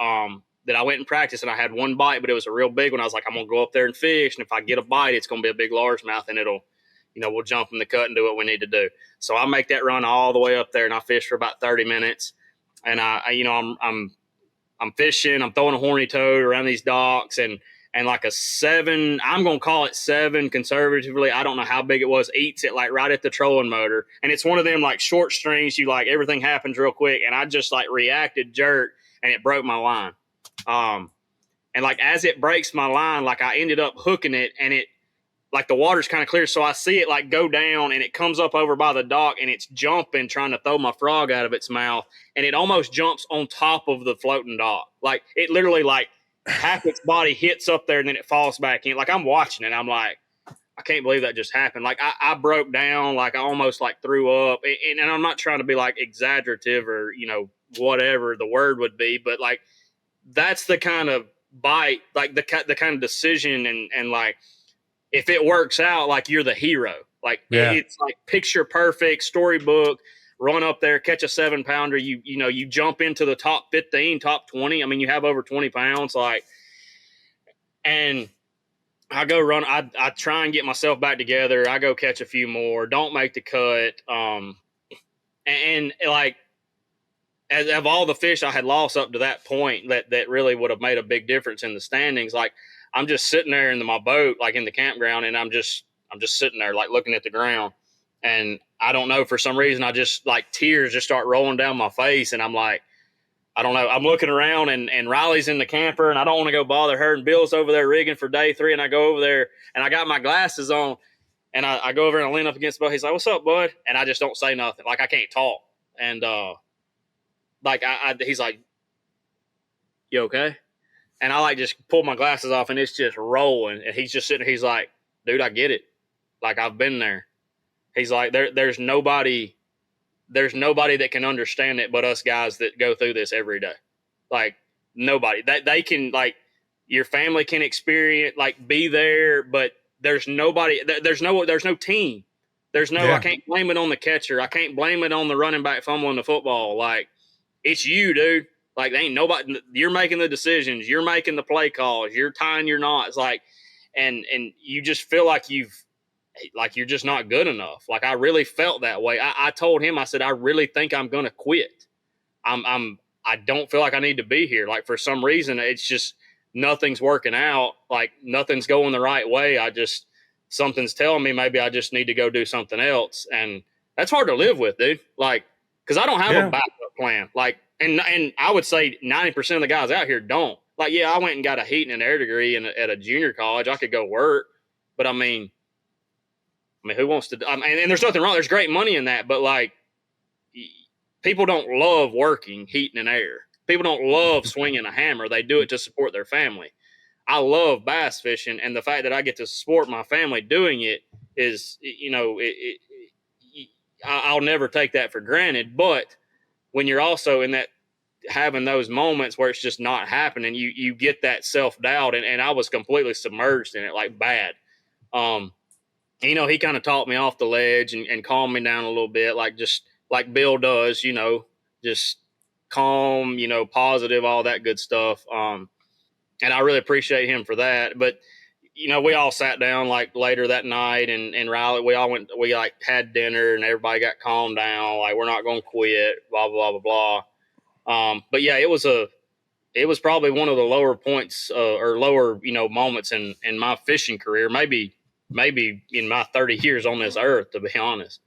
that I went and practiced, and I had one bite, but it was a real big one. I was like, I'm going to go up there and fish, and if I get a bite, it's going to be a big largemouth, and it'll, we'll jump in the cut and do what we need to do. So I make that run all the way up there, and I fish for about 30 minutes. And I'm fishing, I'm throwing a horny toad around these docks, and like a 7, I'm going to call it 7 conservatively. I don't know how big it was. Eats it like right at the trolling motor. And it's one of them like short strings. You like, everything happens real quick. And I just like reacted, jerk, and it broke my line. And like, as it breaks my line, like I ended up hooking it, and it, like, the water's kind of clear. So I see it like go down, and it comes up over by the dock, and it's jumping, trying to throw my frog out of its mouth. And it almost jumps on top of the floating dock. Like, it literally, like, half its body hits up there, and then it falls back in. Like, I'm watching it. I'm like, I can't believe that just happened. Like, I broke down. Like, I almost like threw up. And I'm not trying to be like exaggerative or, whatever the word would be, but like, that's the kind of bite, like the kind of decision. And like, if it works out, like, you're the hero. Like, It's like picture perfect storybook. Run up there, catch a 7-pounder. You jump into the top 15, top 20. I mean, you have over 20 pounds. Like, and I go run. I try and get myself back together. I go catch a few more. Don't make the cut. And like, as of all the fish I had lost up to that point, that really would have made a big difference in the standings. Like I'm just sitting there in my boat, like in the campground, and I'm just sitting there like looking at the ground, and I don't know, for some reason I just like tears just start rolling down my face, and I'm like, I don't know. I'm looking around, and Riley's in the camper, and I don't want to go bother her, and Bill's over there rigging for day 3, and I go over there, and I got my glasses on, and I go over and I lean up against the boat. He's like, "What's up, bud?" And I just don't say nothing. Like I can't talk, and like he's like, "You okay?" And I like just pull my glasses off, and it's just rolling, and he's just sitting there. He's like, "Dude, I get it. Like I've been there." He's like, there's nobody that can understand it but us guys that go through this every day. Like nobody that they can, like, your family can experience, like be there, but there's nobody, there's no team. There's no, I can't blame it on the catcher. I can't blame it on the running back fumbling the football. Like it's you, dude. Like there ain't nobody, you're making the decisions. You're making the play calls. You're tying your knots. Like, and you just feel like you're just not good enough. Like I really felt that way. I told him, I said, I really think I'm going to quit. I don't feel like I need to be here. Like for some reason, it's just nothing's working out. Like nothing's going the right way. Something's telling me maybe I just need to go do something else. And that's hard to live with, dude. Like, cause I don't have a backup plan. Like, and I would say 90% of the guys out here don't. Like, yeah, I went and got a heating and air degree at a junior college. I could go work, but I mean, who wants to? And there's nothing wrong. There's great money in that, but like, people don't love working heating and air. People don't love swinging a hammer. They do it to support their family. I love bass fishing, and the fact that I get to support my family doing it is, I'll never take that for granted. But when you're also in that, having those moments where it's just not happening, you get that self-doubt, and I was completely submerged in it, like bad. He kind of talked me off the ledge and calmed me down a little bit, like just like Bill does, just calm, positive, all that good stuff. And I really appreciate him for that. But, we all sat down like later that night and Riley, we like had dinner and everybody got calmed down. Like, we're not going to quit, blah, blah, blah, blah. But yeah, it was probably one of the lower points or lower, moments in my fishing career, maybe in my 30 years on this earth, to be honest.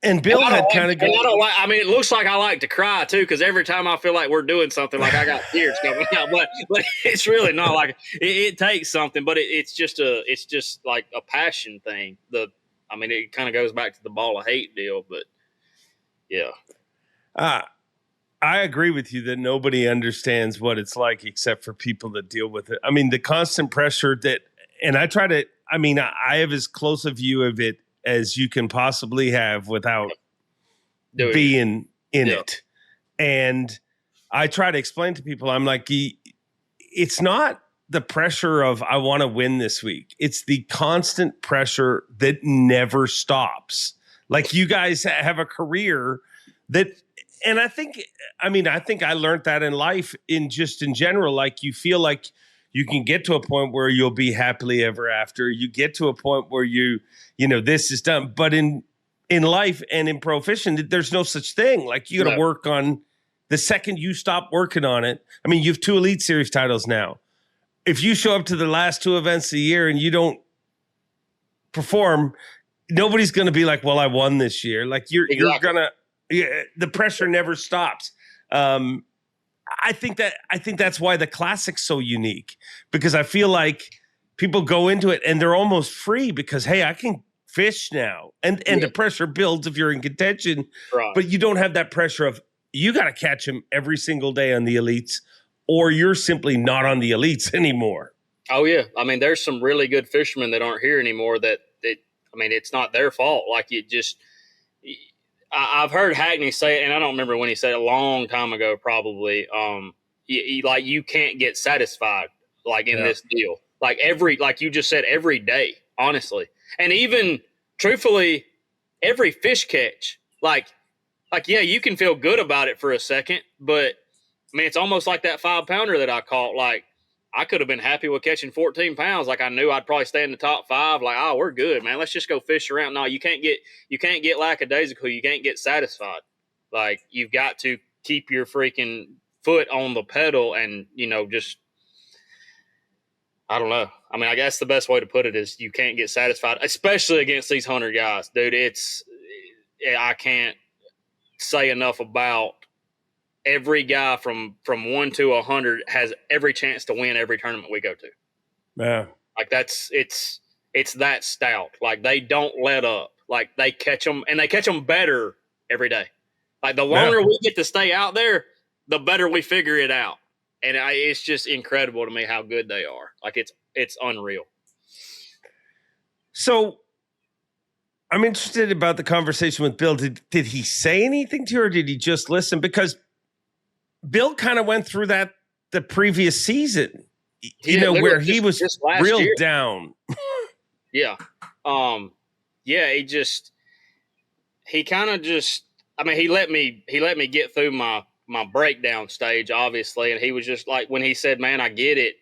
And Bill had kind of it looks like I like to cry too, because every time I feel like we're doing something, like I got tears coming out, but it's really not like it takes something, but it's just like a passion thing. It kind of goes back to the ball of hate deal, but yeah. I agree with you that nobody understands what it's like except for people that deal with it. I mean, the constant pressure and I have as close a view of it as you can possibly have without being in it. And I try to explain to people, I'm like, it's not the pressure of I want to win this week. It's the constant pressure that never stops. Like you guys have a career that, and I think I learned that in life in general. Like you feel like you can get to a point where you'll be happily ever after. You get to a point where this is done. But in life and in pro fishing, there's no such thing. Like you got to work on the second you stop working on it. I mean, you have 2 Elite Series titles now. If you show up to the last 2 events of the year and you don't perform, nobody's going to be like, well, I won this year. Like you're going to, the pressure never stops. I think that's why the Classic's so unique, because I feel like people go into it and they're almost free because, hey, I can fish now. And the pressure builds if you're in contention, right. But you don't have that pressure of you got to catch them every single day on the Elites, or you're simply not on the Elites anymore. Oh yeah. I mean, there's some really good fishermen that aren't here anymore it's not their fault. Like I've heard Hackney say it, and I don't remember when he said it, a long time ago, probably. Like you can't get satisfied, like in this deal. Like like you just said, every day, honestly, and even truthfully, every fish catch. Like yeah, you can feel good about it for a second, but it's almost like that 5-pounder that I caught. Like I could have been happy with catching 14 pounds. Like I knew I'd probably stay in the top 5. Like, oh, we're good, man. Let's just go fish around. No, you can't get lackadaisical. You can't get satisfied. Like, you've got to keep your freaking foot on the pedal and, just, I don't know. I mean, I guess the best way to put it is you can't get satisfied, especially against these 100 guys. Dude, I can't say enough about every guy from 1 to 100 has every chance to win every tournament we go to. Yeah. Like, it's that stout. Like, they don't let up. Like, they catch them, and they catch them better every day. Like, the longer we get to stay out there, the better we figure it out. And it's just incredible to me how good they are. Like, it's unreal. So I'm interested about the conversation with Bill. Did he say anything to you, or did he just listen? Because Bill kind of went through that the previous season, where he was real year. Down. Yeah. He kind of just, I mean, he let me get through my breakdown stage, obviously. And he was just like, when he said, man, I get it.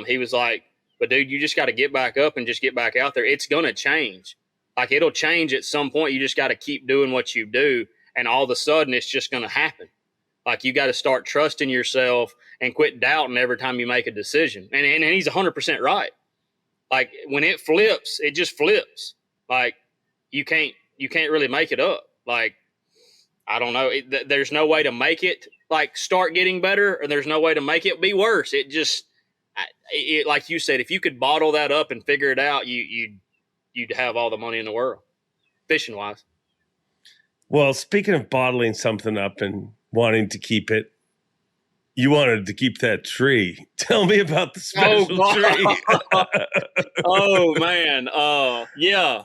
He was like, but dude, you just got to get back up and just get back out there. It's going to change. Like, it'll change at some point. You just got to keep doing what you do. And all of a sudden it's just going to happen. Like, you got to start trusting yourself and quit doubting every time you make a decision. And he's 100% right. Like, when it flips, it just flips. Like, you can't really make it up. Like, I don't know. There's no way to make it like start getting better, or there's no way to make it be worse. It just, like you said, if you could bottle that up and figure it out, you'd have all the money in the world, fishing wise. Well, speaking of bottling something up and wanting to keep it, you wanted to keep that tree. Tell me about the special tree. Oh man. Yeah.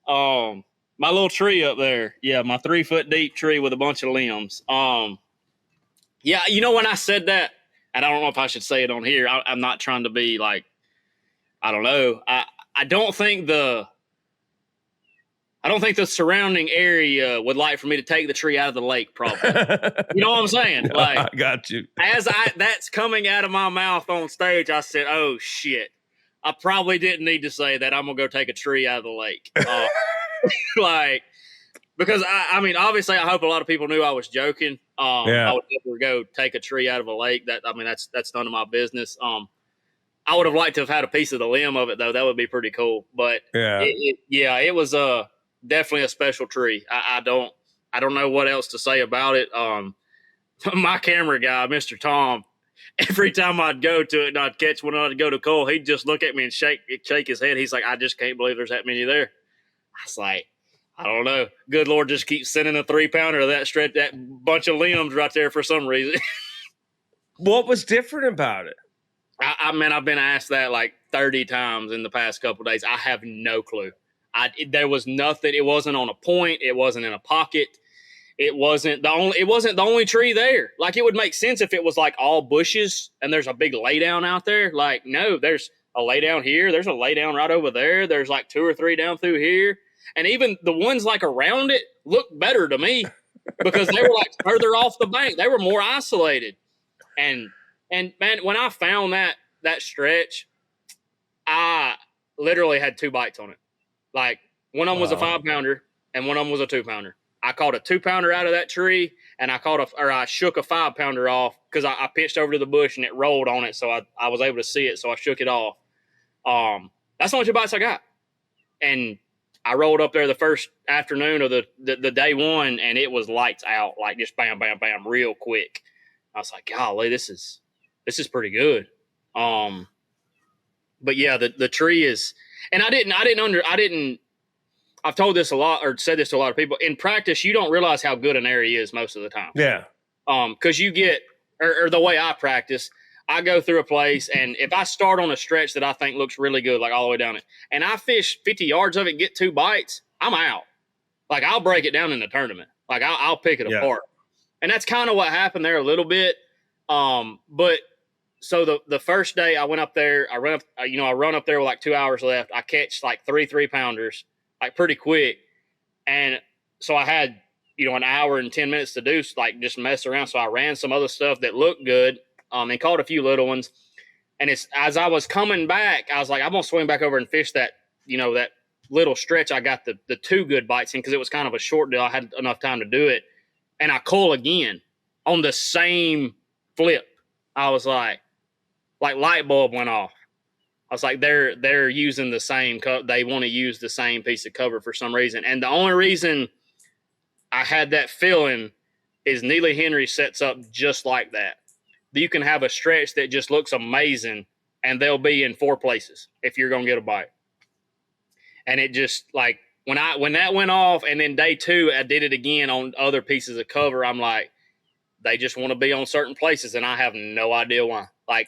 My little tree up there. Yeah. My 3 foot deep tree with a bunch of limbs. Yeah. When I said that, and I don't know if I should say it on here, I'm not trying to be like, I don't know. I don't think the surrounding area would like for me to take the tree out of the lake, probably. You know what I'm saying? No, like, I got you. That's coming out of my mouth on stage, I said, oh, shit. I probably didn't need to say that. I'm going to go take a tree out of the lake. Because, I mean, obviously, I hope a lot of people knew I was joking. I would never go take a tree out of a lake. That's none of my business. I would have liked to have had a piece of the limb of it, though. That would be pretty cool. But, it was definitely a special tree. I don't know what else to say about it. My camera guy, Mr. Tom, every time I'd go to it and I'd catch one, I'd go to Cole, he'd just look at me and shake his head. He's like, I just can't believe there's that many there. I was like, I don't know. Good Lord just keeps sending a 3-pounder of that stretch, that bunch of limbs right there for some reason. What was different about it? I mean, I've been asked that like 30 times in the past couple of days. I have no clue. There was nothing. It wasn't on a point. It wasn't in a pocket. It wasn't the only tree there. Like, it would make sense if it was like all bushes and there's a big laydown out there. Like, no, there's a laydown here. There's a laydown right over there. There's like 2 or 3 down through here. And even the ones like around it looked better to me because they were like further off the bank. They were more isolated. And man, when I found that stretch, I literally had 2 bites on it. Like, one of them was a 5-pounder and one of them was a 2-pounder. I caught a 2-pounder out of that tree, and I shook a 5-pounder off because I pitched over to the bush and it rolled on it. So I was able to see it. So I shook it off. That's the only 2 bites I got. And I rolled up there the first afternoon of the day one, and it was lights out, like just bam, bam, bam, real quick. I was like, golly, this is pretty good. But yeah, the tree is, and I've told this a lot, or said this to a lot of people. In practice, you don't realize how good an area is most of the time. Yeah. Because you get, or the way I practice, I go through a place, and if I start on a stretch that I think looks really good, like all the way down it, and I fish 50 yards of it, get 2 bites, I'm out. Like, I'll break it down in the tournament. Like, I'll pick it apart. And that's kind of what happened there a little bit. But so the first day I went up there, I run up there with like 2 hours left. I catch like 3 3-pounders, like pretty quick. And so I had, an hour and 10 minutes to do, like, just mess around. So I ran some other stuff that looked good, and caught a few little ones. And as I was coming back, I was like, I'm going to swing back over and fish that, that little stretch. I got the 2 good bites in because it was kind of a short deal. I had enough time to do it. and I cull again on the same flip. I was like light bulb went off. I was like, they're using the same they want to use the same piece of cover for some reason. And the only reason I had that feeling is Neely Henry sets up just like that. You can have a stretch that just looks amazing, and they'll be in 4 places if you're going to get a bite. And it just like when that went off, and then day 2 I did it again on other pieces of cover. I'm like, they just want to be on certain places, and I have no idea why. Like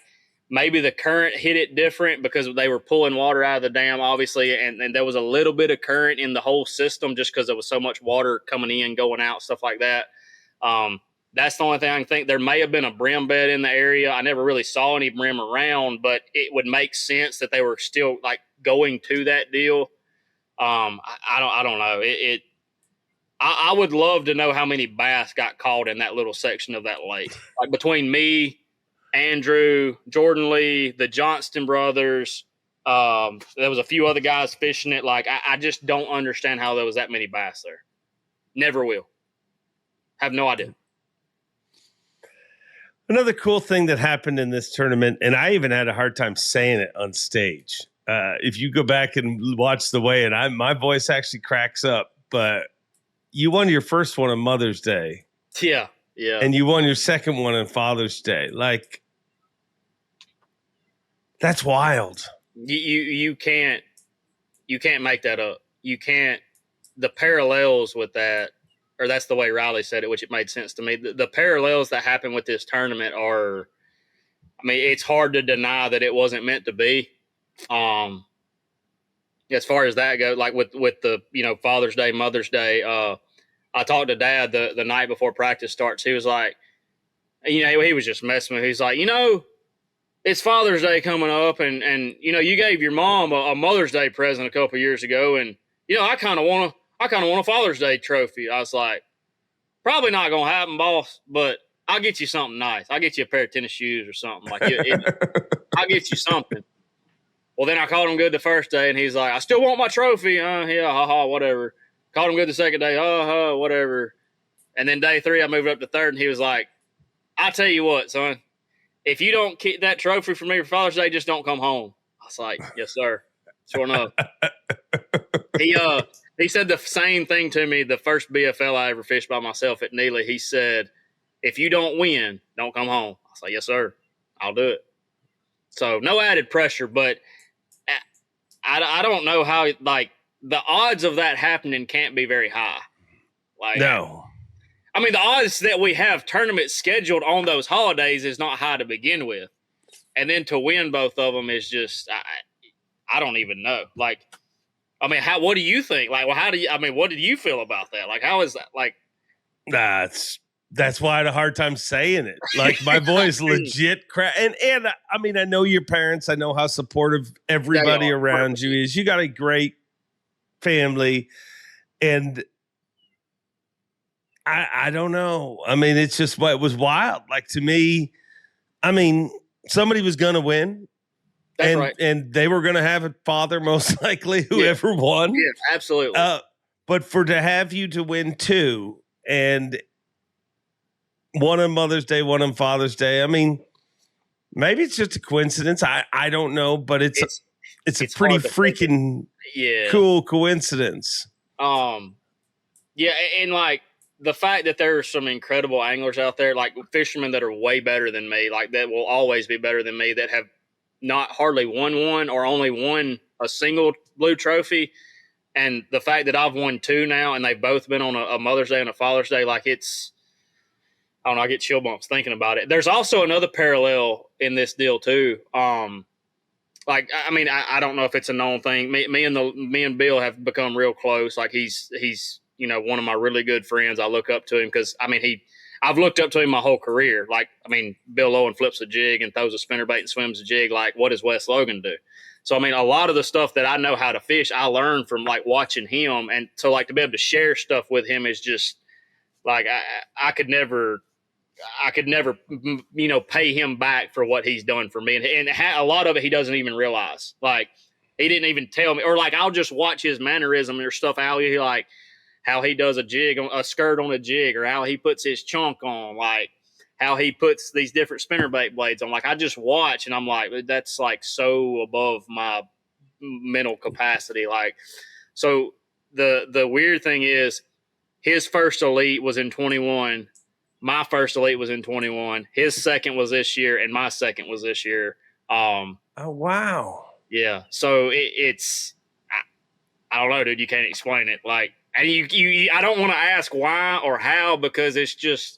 maybe the current hit it different because they were pulling water out of the dam, obviously, and there was a little bit of current in the whole system just because there was so much water coming in, going out, stuff like that. That's the only thing I can think. There may have been a brim bed in the area. I never really saw any brim around, but it would make sense that they were still like going to that deal. I don't know. I would love to know how many bass got caught in that little section of that lake. Like between me, Andrew, Jordan Lee, the Johnston brothers, there was a few other guys fishing it. Like I just don't understand how there was that many bass there. Never will. Have no idea. Another cool thing that happened in this tournament, and I even had a hard time saying it on stage. If you go back and watch the weigh, and my voice actually cracks up, but you won your first one on Mother's Day. Yeah. Yeah. And you won your second one on Father's Day. Like, that's wild. You can't make that up. You can't, the parallels with that, or that's the way Riley said it, which it made sense to me. The parallels that happen with this tournament are, I mean, it's hard to deny that it wasn't meant to be. As far as that goes, like with the, Father's Day, Mother's Day, I talked to Dad the night before practice starts. He was like, he was just messing with me. He's like, it's Father's Day coming up, and you gave your mom a Mother's Day present a couple years ago, and I kind of want a Father's Day trophy. I was like, probably not gonna happen, boss, but I'll get you something nice. I'll get you a pair of tennis shoes or something. Like I'll get you something. Well, then I called him good the first day, and he's like, I still want my trophy. Yeah, haha, whatever. Called him good the second day. Whatever. And then day 3, I moved up to third, and he was like, I tell you what, son, if you don't keep that trophy for me for Father's Day, just don't come home. I was like, yes, sir. Sure enough. He said the same thing to me the first BFL I ever fished by myself at Neely. He said, if you don't win, don't come home. I was like, yes, sir. I'll do it. So no added pressure, but I don't know how, like, the odds of that happening can't be very high. Like, no. I mean, the odds that we have tournaments scheduled on those holidays is not high to begin with. And then to win both of them is just, I don't even know. Like, I mean, what do you think? Like, well, what did you feel about that? Like, how is that? Like, that's why I had a hard time saying it. Like, my voice legit crack. And I mean, I know your parents. I know how supportive everybody around you is. You got a great family, and I don't know. I mean, it's just what it was wild. Like, to me, I mean, somebody was going to win. That's right. And they were going to have a father, most likely, whoever won. Yeah, absolutely. But to have you to win 2, and one on Mother's Day, one on Father's Day, I mean, maybe it's just a coincidence. I don't know, but it's a pretty freaking cool coincidence. Yeah, and like the fact that there are some incredible anglers out there, like fishermen that are way better than me, like that will always be better than me, that have not hardly won one or only won a single blue trophy. And the fact that I've won 2 now, and they've both been on a Mother's Day and a Father's Day, like it's, I don't know, I get chill bumps thinking about it. There's also another parallel in this deal too. Like, I mean, I don't know if it's a known thing. Me and Bill have become real close. Like he's one of my really good friends. I look up to him because, I mean, I've looked up to him my whole career. Like, I mean, Bill Owen flips a jig and throws a spinnerbait and swims a jig. Like, what does Wes Logan do? So, I mean, a lot of the stuff that I know how to fish, I learned from, like, watching him. And so, like, to be able to share stuff with him is just, like, I could never, pay him back for what he's done for me. And a lot of it he doesn't even realize. Like, he didn't even tell me. Or, like, I'll just watch his mannerism or stuff out. He, like, how he does a skirt on a jig, or how he puts his chunk on, like how he puts these different spinnerbait blades on. Like, I just watch and I'm like, that's like so above my mental capacity. Like, so the weird thing is, his first elite was in 21. My first elite was in 21. His second was this year, and my second was this year. Oh, wow. Yeah. So it's I don't know, dude. You can't explain it. Like, and you I don't want to ask why or how, because it's just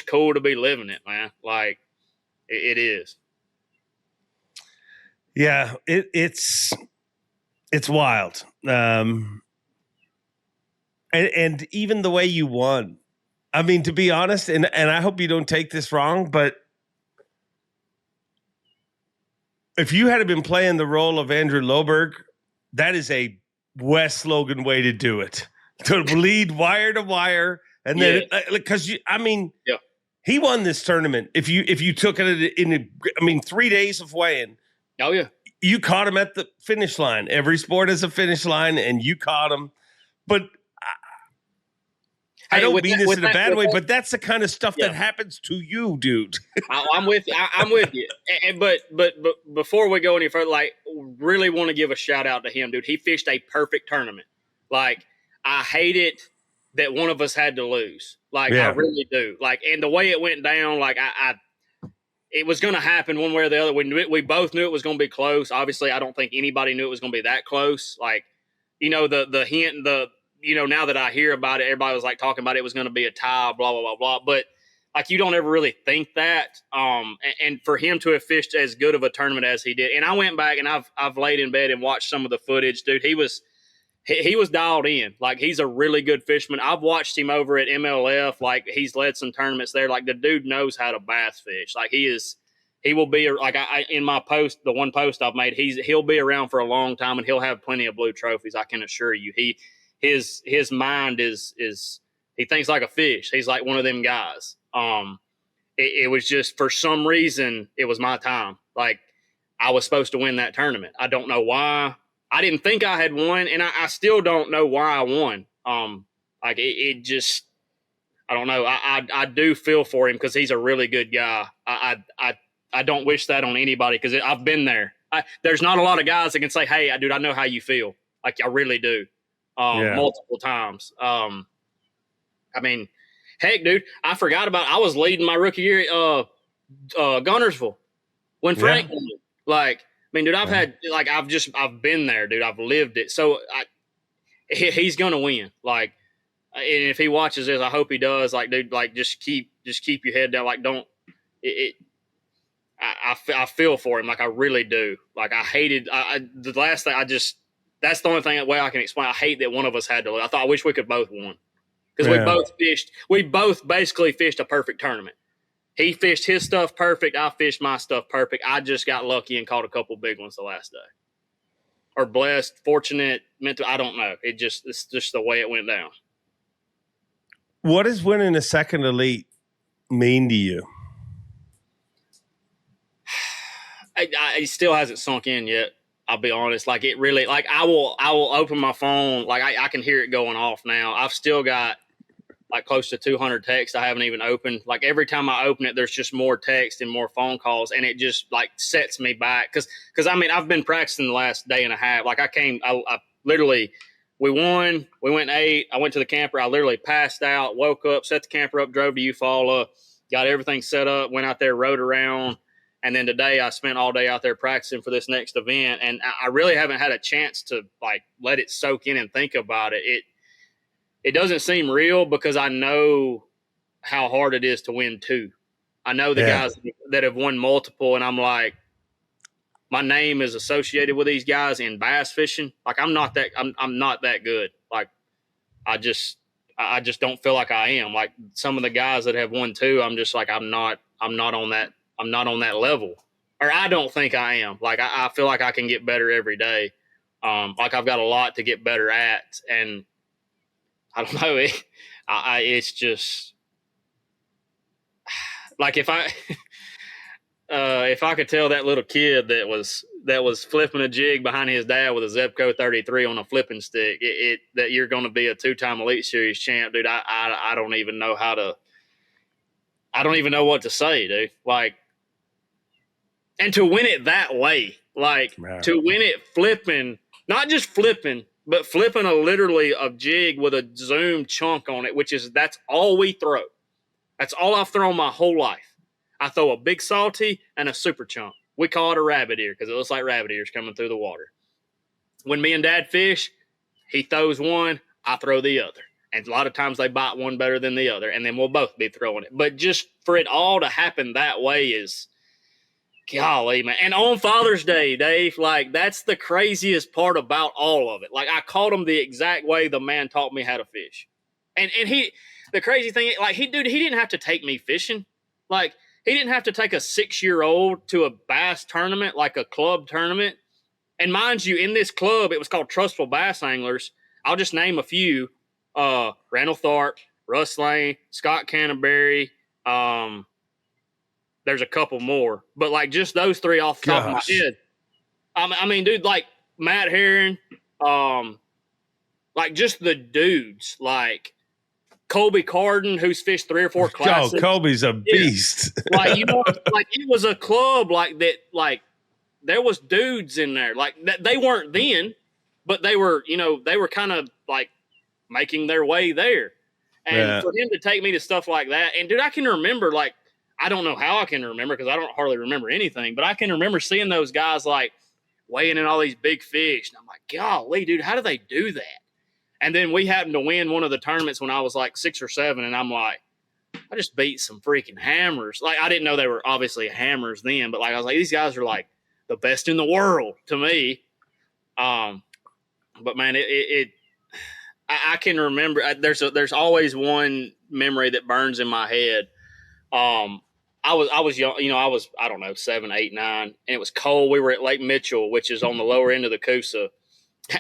cool to be living it, man. Like, it is. Yeah, it's wild. And even the way you won. I mean, to be honest, and I hope you don't take this wrong, but if you had been playing the role of Andrew Loberg, that is a Wes Logan way to do it. To lead wire to wire, and then because he won this tournament. If you took it in 3 days of weighing. Oh yeah, you caught him at the finish line. Every sport has a finish line, and you caught him. But I don't mean this in a bad way, but that's the kind of stuff that happens to you, dude. I'm with you. I'm with you. But before we go any further, like, really want to give a shout out to him, dude. He fished a perfect tournament. Like, I hate it that one of us had to lose. Like, I really do. Like, and the way it went down, like, it was going to happen one way or the other. We both knew it was going to be close. Obviously, I don't think anybody knew it was going to be that close. Like, the hint, now that I hear about it, everybody was like talking about it was going to be a tie, blah, blah, blah, blah. But like, you don't ever really think that. And for him to have fished as good of a tournament as he did. And I went back and I've laid in bed and watched some of the footage, dude. He was dialed in. Like, he's a really good fisherman. I've watched him over at MLF. Like, he's led some tournaments there. Like, the dude knows how to bass fish. Like, he will be like, I in my post, the one post I've made, he'll be around for a long time, and he'll have plenty of blue trophies. I can assure you. His mind is he thinks like a fish. He's like one of them guys. It was just, for some reason, it was my time. Like, I was supposed to win that tournament. I don't know why. I didn't think I had won, and I still don't know why I won. Like, it just, I don't know. I do feel for him, because he's a really good guy. I don't wish that on anybody, because I've been there. There's not a lot of guys that can say, "Hey, dude, I know how you feel." Like, I really do. Multiple times. I mean, heck, dude, I forgot about. I was leading my rookie year at Gunnersville when Frank won it. Like, I mean, dude, I've been there, dude. I've lived it. So he's gonna win. Like, and if he watches this, I hope he does. Like, dude, like, just keep your head down. Like, don't it. I feel for him. Like, I really do. Like, I hated the last thing. That's the only way I can explain. I hate that one of us had to lose. I wish we could both won, because we both basically fished a perfect tournament. He fished his stuff perfect. I fished my stuff perfect. I just got lucky and caught a couple big ones the last day, or blessed, fortunate, mental. I don't know. It's just the way it went down. What does winning a second elite mean to you? It still hasn't sunk in yet. I'll be honest. Like, it really, like, I will open my phone. Like, I can hear it going off now. I've still got like close to 200 texts I haven't even opened. Like, every time I open it, there's just more text and more phone calls, and it just like sets me back. Cause I mean, I've been practicing the last day and a half. Like, I literally, we won, we went 8. I went to the camper. I literally passed out, woke up, set the camper up, drove to Eufaula, got everything set up, went out there, rode around. And then today I spent all day out there practicing for this next event. And I really haven't had a chance to like let it soak in and think about it. It doesn't seem real, because I know how hard it is to win 2. I know the guys that have won multiple, and I'm like, my name is associated with these guys in bass fishing. Like, I'm not that good. Like, I just don't feel like I am. Like, some of the guys that have won 2, I'm just like, I'm not on that level, or I don't think I am. Like, I feel like I can get better every day. Like, I've got a lot to get better at, and I don't know. It's just like, if I if I could tell that little kid that was flipping a jig behind his dad with a Zebco 33 on a flipping stick, that you're going to be a 2-time Elite Series champ, dude. I don't even know I don't even know what to say, dude. Like, and to win it that way, like to win it flipping, not just flipping, but flipping literally a jig with a zoom chunk on it, that's all we throw. That's all I've thrown my whole life. I throw a big salty and a super chunk. We call it a rabbit ear because it looks like rabbit ears coming through the water. When me and Dad fish, he throws one, I throw the other. And a lot of times they bite one better than the other, and then we'll both be throwing it. But just for it all to happen that way is, golly, man. And on Father's Day, Dave, like, that's the craziest part about all of it. Like, I caught him the exact way the man taught me how to fish. And the crazy thing, like, he didn't have to take me fishing. Like, he didn't have to take a 6-year-old to a bass tournament, like a club tournament. And mind you, in this club, it was called Trustful Bass Anglers. I'll just name a few. Randall Tharp, Russ Lane, Scott Canterbury. There's a couple more. But, like, just those three off the top of my head. I mean, dude, like, Matt Herron, like, just the dudes, like, Colby Carden, who's fished 3 or 4 classics. Oh, Colby's a beast. Yeah. Like, you know, like, it was a club like that. Like, there was dudes in there. Like, they weren't then, but they were, you know, they were kind of like making their way there. And for him to take me to stuff like that, and dude, I can remember, like, I don't know how I can remember because I don't hardly remember anything, but I can remember seeing those guys like weighing in all these big fish, and I'm like, golly, dude, how do they do that? And then we happened to win one of the tournaments when I was like 6 or 7, and I'm like, I just beat some freaking hammers. Like, I didn't know they were obviously hammers then, but, like, I was like, these guys are like the best in the world to me. But man, I can remember. There's always one memory that burns in my head. I was young, you know, I don't know, 7, 8, 9, and it was cold. We were at Lake Mitchell, which is on the lower end of the Coosa,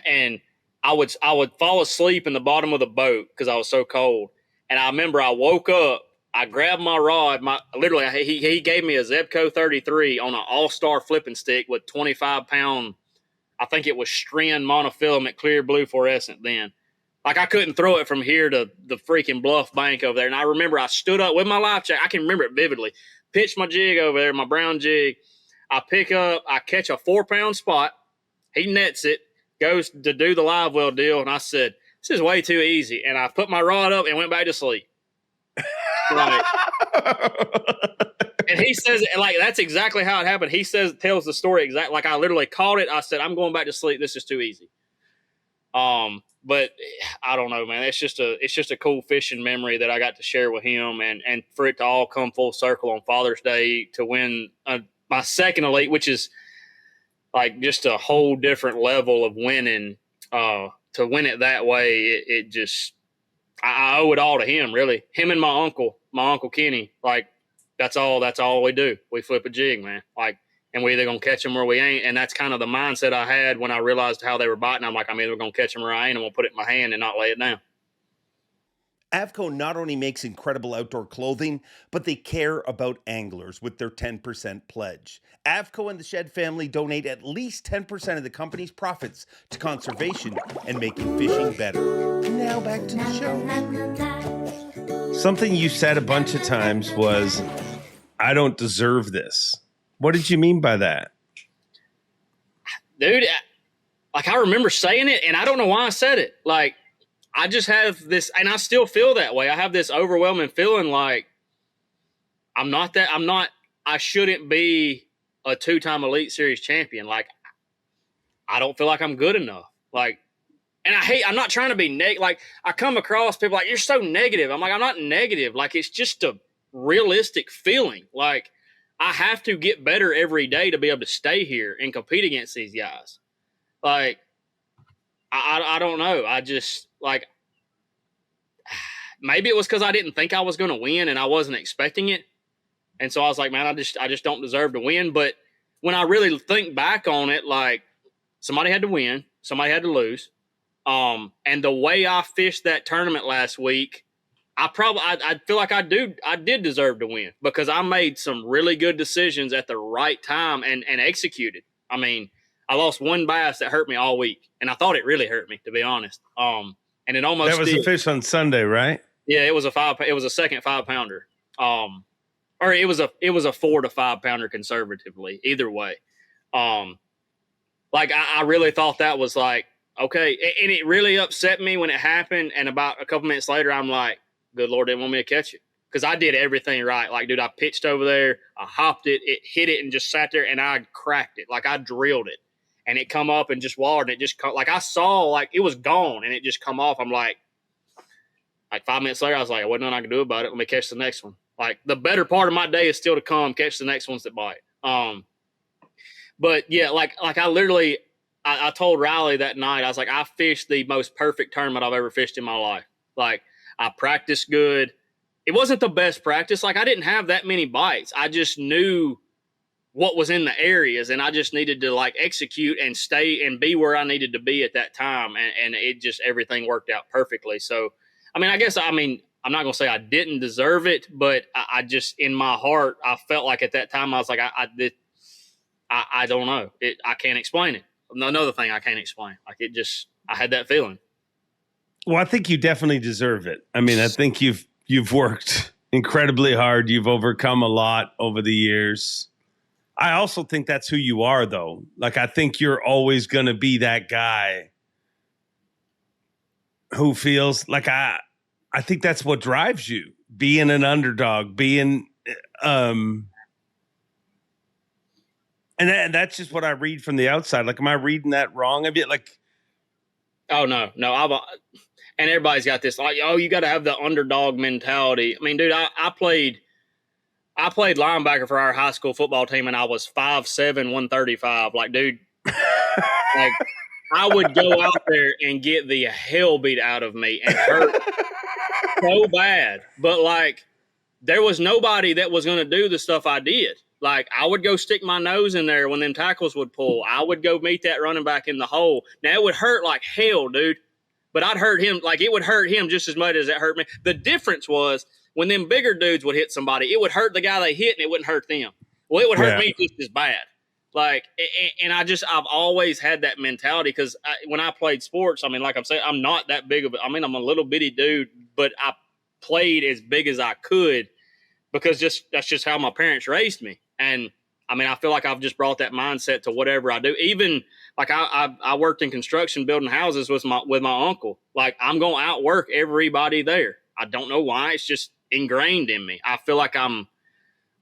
and I would fall asleep in the bottom of the boat because I was so cold. And I remember I woke up, I grabbed my rod, he gave me a Zebco 33 on an all-star flipping stick with 25-pound, I think it was Stren monofilament clear blue fluorescent then. Like, I couldn't throw it from here to the freaking bluff bank over there. And I remember I stood up with my life jacket. I can remember it vividly. Pitched my jig over there, my brown jig. I catch a 4-pound spot. He nets it, goes to do the live well deal. And I said, this is way too easy. And I put my rod up and went back to sleep. Like, and he says, like, that's exactly how it happened. He tells the story exactly. Like, I literally caught it. I said, I'm going back to sleep. This is too easy. But I don't know, man. It's just a cool fishing memory that I got to share with him, and for it to all come full circle on Father's Day to win my second Elite, which is like just a whole different level of winning. To win it that way, I owe it all to him, really. Him and my uncle Kenny. Like, that's all we do. We flip a jig, man. Like, and we're either going to catch them or we ain't. And that's kind of the mindset I had when I realized how they were biting. I'm like, I'm either going to catch them or I ain't. I'm going to put it in my hand and not lay it down. Avco not only makes incredible outdoor clothing, but they care about anglers with their 10% pledge. Avco and the Shed family donate at least 10% of the company's profits to conservation and making fishing better. Now back to the show. Something you said a bunch of times was, I don't deserve this. What did you mean by that? Dude, like, I remember saying it, and I don't know why I said it. Like, I just have this, and I still feel that way. I have this overwhelming feeling like I shouldn't be a 2-time Elite Series champion. Like, I don't feel like I'm good enough. Like, and I'm not trying to be negative. Like, I come across people like, you're so negative. I'm like, I'm not negative. Like, it's just a realistic feeling. Like, I have to get better every day to be able to stay here and compete against these guys. Like, I don't know. I just, like, maybe it was because I didn't think I was going to win and I wasn't expecting it. And so I was like, man, I just don't deserve to win. But when I really think back on it, like, somebody had to win, somebody had to lose. And the way I fished that tournament last week, I feel like I did deserve to win because I made some really good decisions at the right time and executed. I mean, I lost one bass that hurt me all week, and I thought it really hurt me, to be honest. And it almost That was did. a fish on Sunday, right? Yeah, it was a second 5-pounder. Or it was a 4 to 5 pounder conservatively. Either way, like I really thought that was like okay, and it really upset me when it happened. And about a couple minutes later, I'm like, "Good Lord, didn't want me to catch it." Because I did everything right. Like, dude, I pitched over there, I hopped it, it hit it, and just sat there, and I cracked it. Like, I drilled it, and it come up and just watered, and it just like I saw like it was gone, and it just come off. I'm like 5 minutes later, I was like, "Wasn't nothing I can do about it. Let me catch the next one." Like the better part of my day is still to come. Catch the next ones that bite. But yeah, like I literally, I told Riley that night, I was like, I fished the most perfect tournament I've ever fished in my life. Like I practiced good. It wasn't the best practice. Like I didn't have that many bites. I just knew what was in the areas, and I just needed to like execute and stay and be where I needed to be at that time. And it just, everything worked out perfectly. So, I'm not going to say I didn't deserve it, but I just, in my heart, I felt like at that time, I was like, I don't know. I can't explain it. Another thing I can't explain. Like it just, I had that feeling. Well, I think you definitely deserve it. I mean, I think you've worked incredibly hard. You've overcome a lot over the years. I also think that's who you are, though. Like, I think you're always going to be that guy who feels like I think that's what drives you, being an underdog, being, and that's just what I read from the outside. Like, am I reading that wrong? I mean, like, oh no, and everybody's got this like, oh, you got to have the underdog mentality. I mean, dude, I played linebacker for our high school football team, and I was 5'7", 135. Like, dude, like I would go out there and get the hell beat out of me and hurt so bad. But like, there was nobody that was going to do the stuff I did. Like, I would go stick my nose in there when them tackles would pull. I would go meet that running back in the hole. Now, it would hurt like hell, dude. But I'd hurt him, like it would hurt him just as much as it hurt me. The difference was when them bigger dudes would hit somebody, it would hurt the guy they hit and it wouldn't hurt them. Well, it would hurt me just as bad. Like, and I've always had that mentality because when I played sports, I mean, like I'm saying, I'm not that big of I'm a little bitty dude, but I played as big as I could because that's just how my parents raised me. And I mean, I feel like I've just brought that mindset to whatever I do. Even like I worked in construction building houses with my uncle. Like, I'm going to outwork everybody there. I don't know why. It's just ingrained in me. I feel like I'll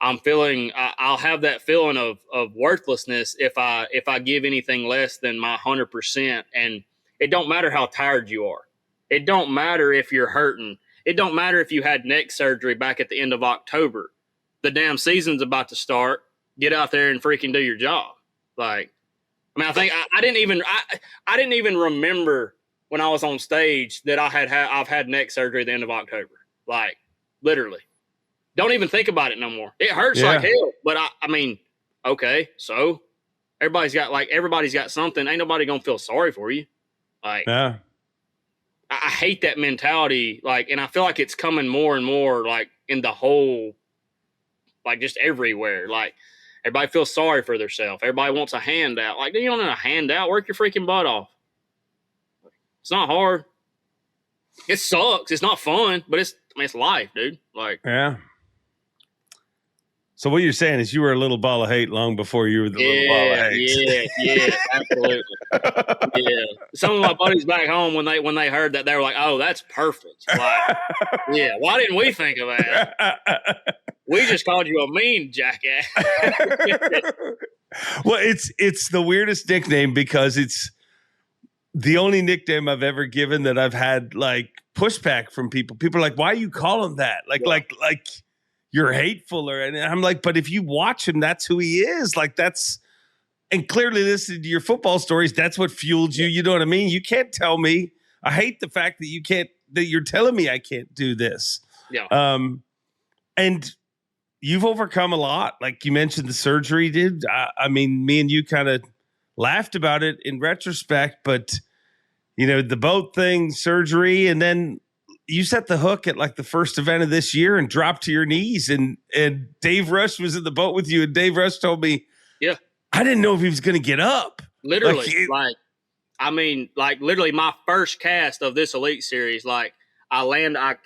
have that feeling of worthlessness if I give anything less than my 100%. And it don't matter how tired you are. It don't matter if you're hurting. It don't matter if you had neck surgery back at the end of October. The damn season's about to start. Get out there and freaking do your job. Like, I mean, I think I didn't even remember when I was on stage that I've had neck surgery at the end of October. Like, literally. Don't even think about it no more. It hurts like hell. But I mean, okay, so everybody's got something. Ain't nobody gonna feel sorry for you. Like, I hate that mentality. Like, and I feel like it's coming more and more. Like in the whole, like just everywhere. Like everybody feels sorry for themselves. Everybody wants a handout. Like, you don't need a handout. Work your freaking butt off. It's not hard. It sucks. It's not fun, but it's life, dude. Like, yeah. So what you're saying is you were a little ball of hate long before you were the little ball of hate. Yeah, absolutely. Yeah. Some of my buddies back home, when they heard that, they were like, "Oh, that's perfect." Like, yeah. Why didn't we think of that? We just called you a mean jackass. Well, it's the weirdest nickname because it's the only nickname I've ever given that I've had like pushback from people. People are like, "Why you call him that?" Like you're hateful, and I'm like, but if you watch him, that's who he is. Like and clearly listening to your football stories, that's what fueled you. You know what I mean? You can't tell me. I hate the fact that you're telling me I can't do this. Yeah. And you've overcome a lot. Like you mentioned the surgery, dude. I mean, me and you kind of laughed about it in retrospect, but you know, the boat thing, surgery, and then you set the hook at like the first event of this year and dropped to your knees, and Dave Rush was in the boat with you, and Dave Rush told me, yeah, I didn't know if he was going to get up. literally, literally my first cast of this Elite Series, like I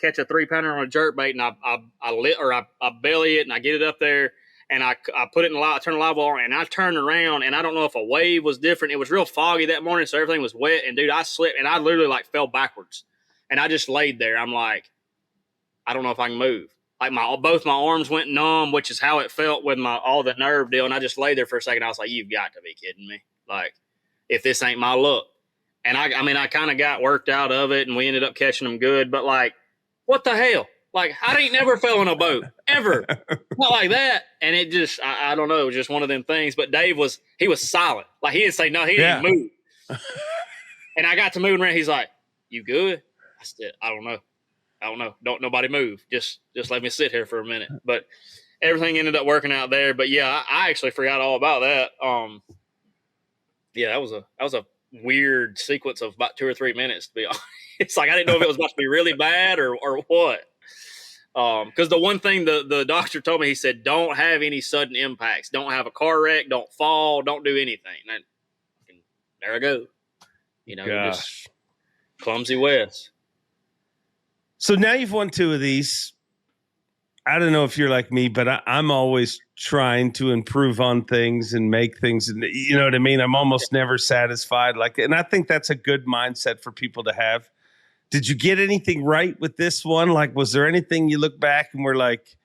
catch a 3-pounder on a jerk bait, and I belly it, and I get it up there, and I put it in I turn the live well on, and I turned around, and I don't know if a wave was different. It was real foggy that morning, so everything was wet, and dude, I slipped, and I literally like fell backwards, and I just laid there. I'm like, I don't know if I can move. Like both my arms went numb, which is how it felt with all the nerve deal, and I just lay there for a second. I was like, you've got to be kidding me. Like, if this ain't my luck. And I kind of got worked out of it, and we ended up catching them good. But like, what the hell? Like, I ain't never fell in a boat ever, not like that. And it just, I don't know, it was just one of them things. But Dave was silent. Like, he didn't say no, he didn't move. And I got to moving around. He's like, "You good?" I said, "I don't know. Don't nobody move. Just let me sit here for a minute." But everything ended up working out there. But yeah, I actually forgot all about that. Yeah, that was a weird sequence of about 2 or 3 minutes, to be honest. It's like I didn't know if it was about to be really bad or what. Because the one thing the doctor told me, he said, don't have any sudden impacts. Don't have a car wreck. Don't fall. Don't do anything. And there I go. Just clumsy Wes. So now you've won 2 of these. I don't know if you're like me, but I'm always trying to improve on things and make things, you know what I mean? I'm almost never satisfied. And I think that's a good mindset for people to have. Did you get anything right with this one? Like, was there anything you look back and were like,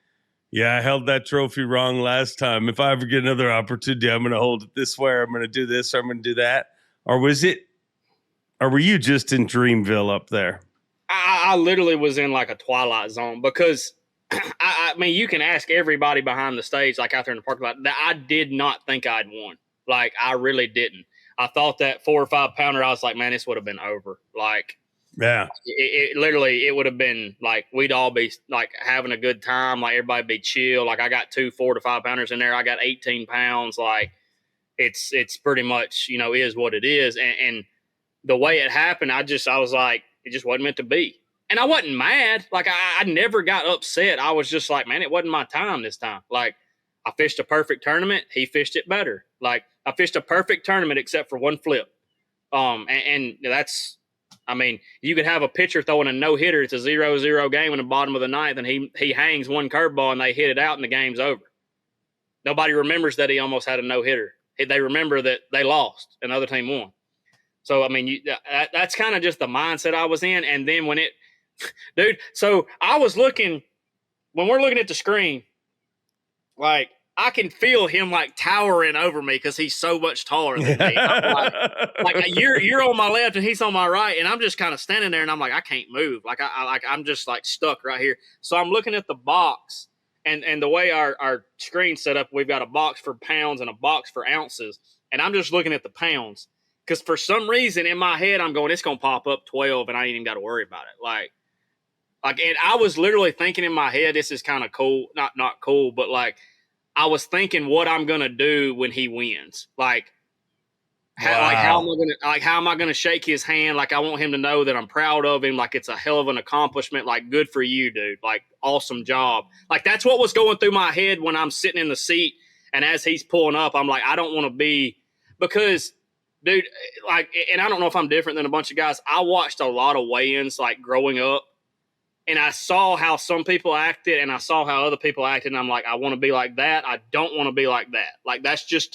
yeah, I held that trophy wrong last time. If I ever get another opportunity, I'm going to hold it this way, or I'm going to do this, or I'm going to do that? Or were you just in Dreamville up there? I literally was in like a twilight zone because I mean, you can ask everybody behind the stage, like out there in the parking lot, that I did not think I'd won. Like, I really didn't. I thought that 4 or 5 pounder, I was like, man, this would have been over. Like, yeah, it literally, it would have been like, we'd all be like having a good time. Like, everybody be chill. Like, I got 2 4 to 5 pounders in there. I got 18 pounds. Like, it's pretty much, is what it is. And the way it happened, I was like, it just wasn't meant to be. And I wasn't mad. Like, I never got upset. I was just like, man, it wasn't my time this time. Like, I fished a perfect tournament. He fished it better. Like, I fished a perfect tournament except for one flip. And that's, I mean, you could have a pitcher throwing a no-hitter. It's a 0-0 game in the bottom of the ninth, and he hangs one curveball, and they hit it out, and the game's over. Nobody remembers that he almost had a no-hitter. They remember that they lost, and the other team won. So, I mean, that's kind of just the mindset I was in. And then when dude, so I was when we're looking at the screen, like, I can feel him like towering over me because he's so much taller than me. I'm like you're on my left and he's on my right, and I'm just kind of standing there, and I'm like, I can't move. Like, I'm just like stuck right here. So I'm looking at the box, and the way our screen's set up, we've got a box for pounds and a box for ounces, and I'm just looking at the pounds because for some reason in my head I'm going, it's gonna pop up 12, and I ain't even got to worry about it. Like, and I was literally thinking in my head, this is kind of cool, not cool, but like, I was thinking what I'm gonna do when he wins. Like, how am I gonna shake his hand? Like, I want him to know that I'm proud of him. Like, it's a hell of an accomplishment. Like, good for you, dude. Like, awesome job. Like, that's what was going through my head when I'm sitting in the seat, and as he's pulling up, I'm like, I don't want to be, because, dude, like, and I don't know if I'm different than a bunch of guys. I watched a lot of weigh-ins like growing up. And I saw how some people acted, and I saw how other people acted, and I'm like, I want to be like that. I don't want to be like that. Like, that's just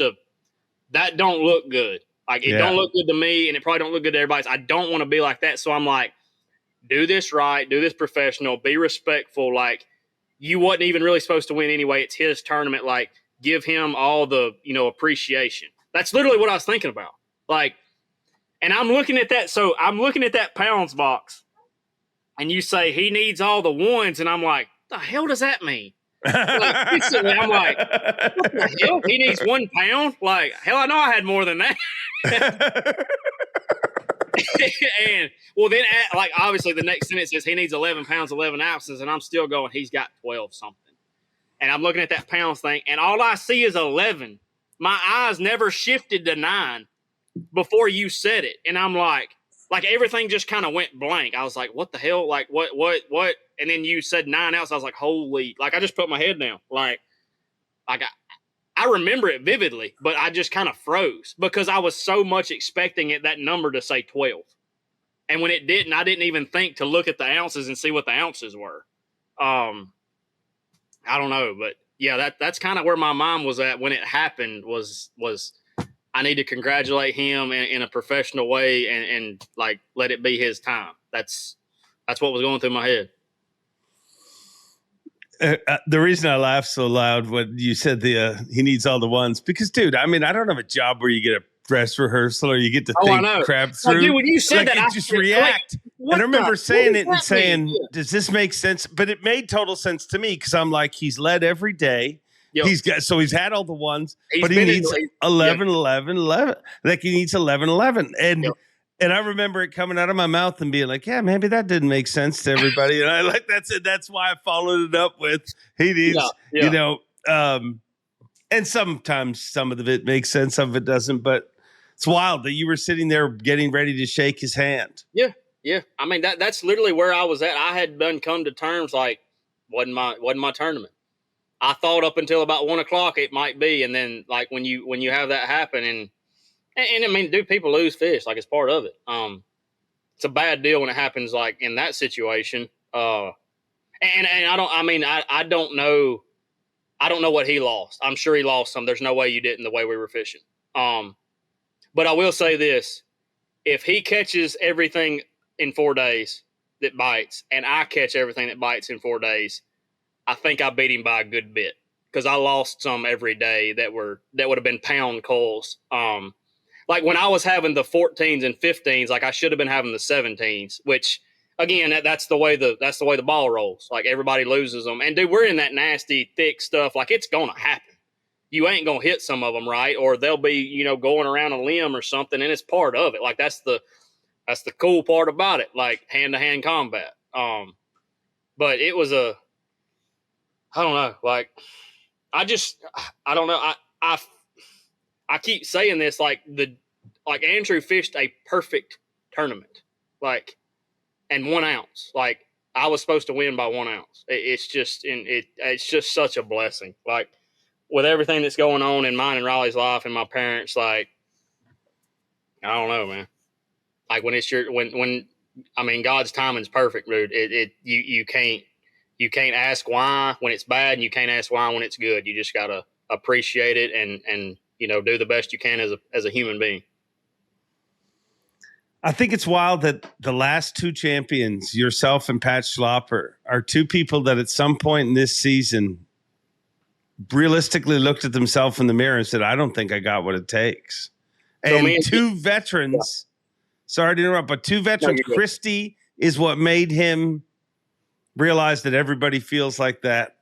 that don't look good. Like, it don't look good to me, and it probably don't look good to everybody. I don't want to be like that. So I'm like, do this right, do this professional, be respectful. Like, you wasn't even really supposed to win anyway. It's his tournament. Like, give him all the, appreciation. That's literally what I was thinking about. Like, and I'm looking at that. So I'm looking at that pounds box. And you say he needs all the ones, and I'm like, the hell does that mean? Like, instantly, I'm like, what the hell? He needs 1 pound? Like, hell, I know I had more than that. And well, then, like, obviously, the next sentence says he needs 11 pounds, 11 ounces, and I'm still going, he's got 12 something. And I'm looking at that pounds thing, and all I see is 11. My eyes never shifted to 9 before you said it, and I'm like, like everything just kind of went blank. I was like, what the hell? Like what? And then you said 9 ounce. I was like, holy, like I just put my head down. Like I remember it vividly, but I just kind of froze because I was so much expecting that number to say 12. And when it didn't, I didn't even think to look at the ounces and see what the ounces were. I don't know, but yeah, that's kind of where my mind was at when it happened was I need to congratulate him in a professional way and like let it be his time. That's what was going through my head. The reason I laughed so loud when you said he needs all the ones, because dude, I mean, I don't have a job where you get a dress rehearsal or you get to think crap through. Like, dude, when you said that, I just react. And I remember saying it and saying, does this make sense? But it made total sense to me because I'm like, he's led every day. Yep. He's had all the ones, but he needs 11, 11, 11. Like he needs 11, 11. And I remember it coming out of my mouth and being like, yeah, maybe that didn't make sense to everybody. And I like that's it. That's why I followed it up with he needs, you know, and sometimes some of it makes sense, some of it doesn't. But it's wild that you were sitting there getting ready to shake his hand. Yeah. Yeah. I mean, that's literally where I was at. I had come to terms like wasn't my tournament. I thought up until about 1 o'clock it might be. And then like when you have that happen and I mean, dude, people lose fish. Like it's part of it. It's a bad deal when it happens like in that situation. And I don't know what he lost. I'm sure he lost some. There's no way you didn't the way we were fishing. But I will say this. If he catches everything in 4 days that bites and I catch everything that bites in 4 days, I think I beat him by a good bit because I lost some every day that would have been pound culls. Like when I was having the 14s and 15s, like I should have been having the 17s, which again, that's the way the ball rolls. Like everybody loses them. And dude, we're in that nasty, thick stuff. Like it's going to happen. You ain't going to hit some of them, right? Or they'll be, you know, going around a limb or something. And it's part of it. Like that's the cool part about it. Like hand-to-hand combat. But it was I don't know. Like I don't know. I keep saying this, like Andrew fished a perfect tournament, like, and 1 ounce. Like I was supposed to win by 1 ounce. It's just such a blessing. Like with everything that's going on in mine and Raleigh's life and my parents, like, I don't know, man. Like when it's God's timing's perfect, dude. You can't ask why when it's bad, and you can't ask why when it's good. You just gotta appreciate it and you know, do the best you can as a human being. I think it's wild that the last two champions, yourself and Pat Schlopper, are two people that at some point in this season realistically looked at themselves in the mirror and said, I don't think I got what it takes. And two veterans, sorry to interrupt, but two veterans, Christie is what made him realize that everybody feels like that.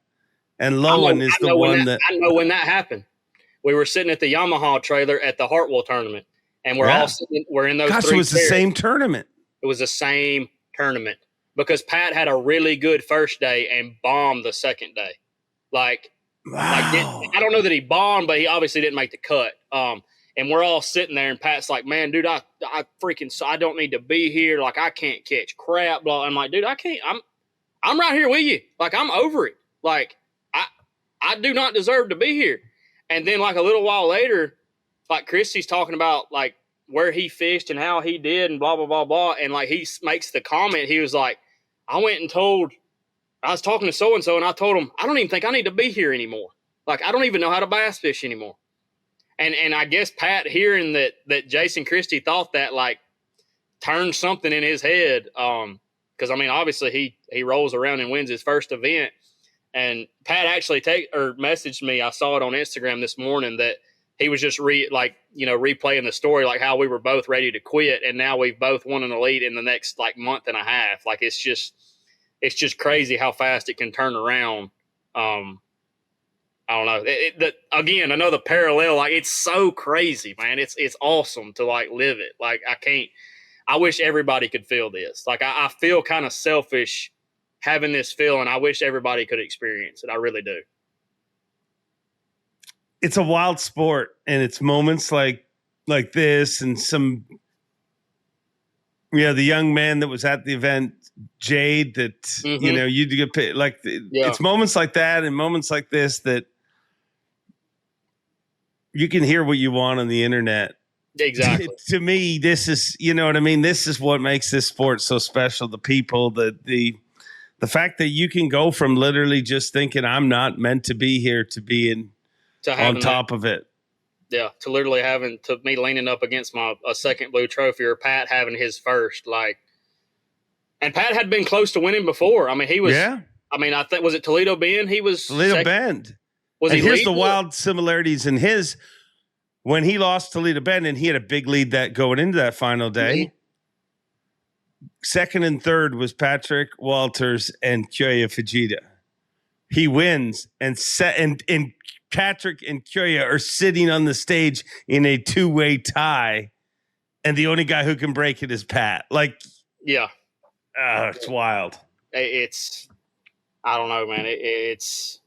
And Lowen is the one that I know when that happened. We were sitting at the Yamaha trailer at the Hartwell tournament, and we're in those. Gosh, it was the same tournament. It was the same tournament because Pat had a really good first day and bombed the second day. Like I don't know that he bombed, but he obviously didn't make the cut. And we're all sitting there, and Pat's like, "Man, dude, I don't need to be here. Like, I can't catch crap." Blah. I'm like, "Dude, I can't. I'm right here with you. Like, I'm over it. Like, I do not deserve to be here." And then like a little while later, like Christie's talking about like where he fished and how he did and blah, blah, blah, blah. And like he makes the comment, he was like, I was talking to so-and-so and I told him, I don't even think I need to be here anymore. Like, I don't even know how to bass fish anymore. And I guess Pat hearing that Jason Christie thought that like turned something in his head. Cause I mean, obviously he rolls around and wins his first event. And Pat actually messaged me. I saw it on Instagram this morning that he was just replaying the story, like how we were both ready to quit. And now we've both won an elite in the next like month and a half. Like it's just crazy how fast it can turn around. I don't know. Again, another parallel. Like it's so crazy, man. It's awesome to like live it. Like I wish everybody could feel this. Like I feel kind of selfish having this feeling. I wish everybody could experience it. I really do. It's a wild sport, and it's moments like this and some the young man that was at the event, Jade, that, you get paid. Like, it's moments like that and moments like this that you can hear what you want on the internet. Exactly. To me, this is, you know what I mean? This is what makes this sport so special. The people, the fact that you can go from literally just thinking I'm not meant to be here to being on top of it. Yeah, to literally me leaning up against a second blue trophy, or Pat having his first, and Pat had been close to winning before. I mean, he was. Yeah. I mean, I think, was it Toledo Bend? He was Toledo Bend. Was he? Here's the wild similarities in his. When he lost Toledo Bend, and he had a big lead that going into that final day. Mm-hmm. Second and third was Patrick Walters and Kyoya Fujita. He wins, and Patrick and Kyoya are sitting on the stage in a two-way tie, and the only guy who can break it is Pat. It's wild. I don't know, man. It's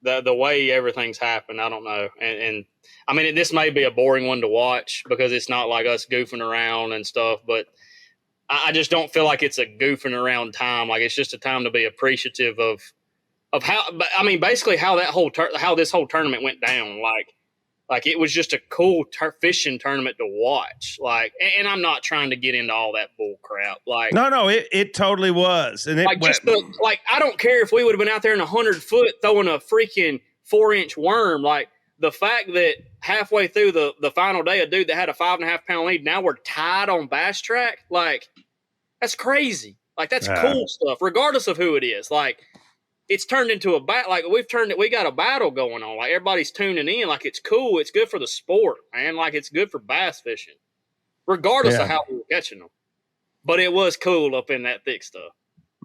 the way everything's happened. I don't know, and I mean, this may be a boring one to watch because it's not like us goofing around and stuff, but I just don't feel like it's a goofing around time. Like, it's just a time to be appreciative of how, I mean, basically how that how this whole tournament went down. Like it was just a cool fishing tournament to watch. And I'm not trying to get into all that bull crap. No, it totally was. And I don't care if we would have been out there in 100-foot throwing a freaking 4-inch worm. Like, the fact that halfway through the final day, a dude that had a 5.5-pound lead, now we're tied on Bass Track. That's crazy. That's cool stuff, regardless of who it is. It's turned into a battle. We got a battle going on. Everybody's tuning in. It's cool. It's good for the sport, man. It's good for bass fishing, regardless of how we were catching them. But it was cool up in that thick stuff.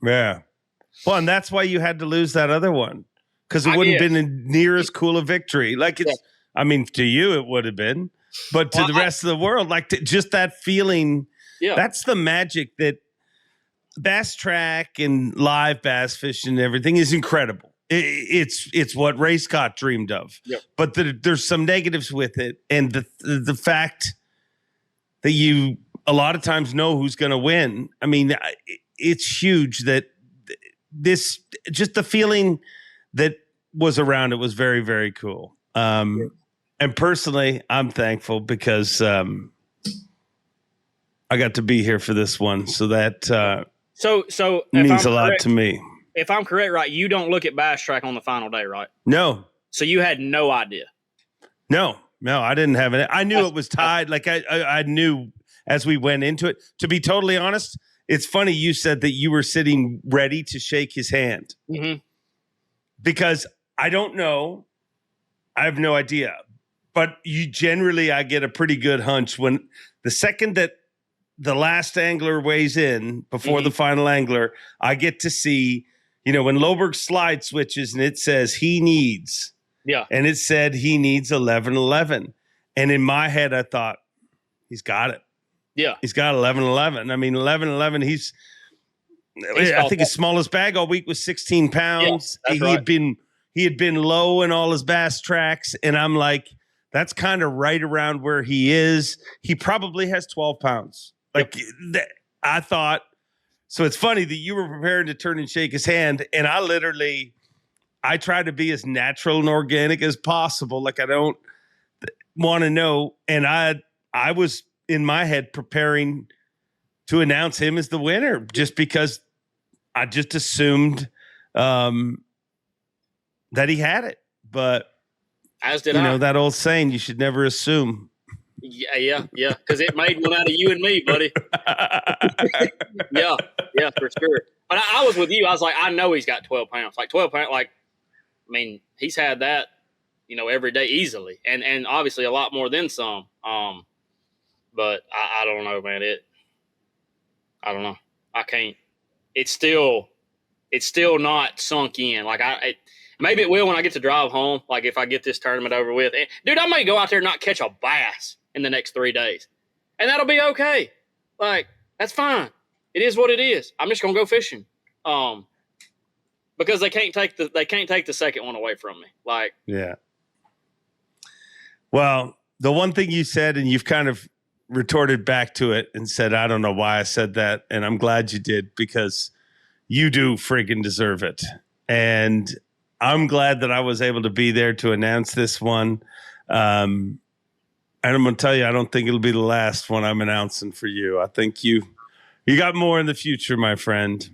Yeah. Well, and that's why you had to lose that other one, because it wouldn't have been near as cool a victory. I mean, to you it would have been, but to the rest of the world, just that feeling. Yeah. That's the magic that Bass Track and live bass fishing and everything is incredible. It's what Ray Scott dreamed of. Yep. But there's some negatives with it, and the fact that you a lot of times know who's going to win. I mean, it's huge that this, just the feeling that was around it was very, very cool. And personally, I'm thankful because I got to be here for this one, so that so means a lot to me. If I'm correct, right, you don't look at Bass Track on the final day, right? No. So you had no idea? No, I didn't have it. I knew it was tied. I knew as we went into it. To be totally honest, it's funny you said that you were sitting ready to shake his hand. Mm-hmm. Because I don't know. I have no idea. But I get a pretty good hunch when the second that the last angler weighs in before the final angler, I get to see, when Loberg's slide switches and it says he needs, and it said he needs 11-11. And in my head, I thought, he's got it. Yeah. He's got 11-11. I mean, 11-11, I think his smallest bag all week was 16 pounds. Yeah, he had been low in all his bass tracks. And I'm like, that's kind of right around where he is. He probably has 12 pounds. I thought, so it's funny that you were prepared to turn and shake his hand. And I try to be as natural and organic as possible. I don't want to know. And I was in my head preparing to announce him as the winner, just because I just assumed that he had it. But as did I. That old saying, you should never assume. Yeah. Because it made one out of you and me, buddy. Yeah, for sure. But I was with you. I was like, I know he's got 12 pounds. 12 pounds, he's had that, every day easily. And obviously a lot more than some. But I don't know, man. I don't know. I can't. It's still not sunk in. Maybe it will when I get to drive home. If I get this tournament over with. And, dude, I may go out there and not catch a bass in the next 3 days. And that'll be okay. That's fine. It is what it is. I'm just gonna go fishing. Because they can't take the second one away from me. Yeah. Well, the one thing you said, and you've kind of retorted back to it and said, I don't know why I said that. And I'm glad you did, because you do friggin' deserve it. And I'm glad that I was able to be there to announce this one. And I'm going to tell you, I don't think it'll be the last one I'm announcing for you. I think you got more in the future, my friend.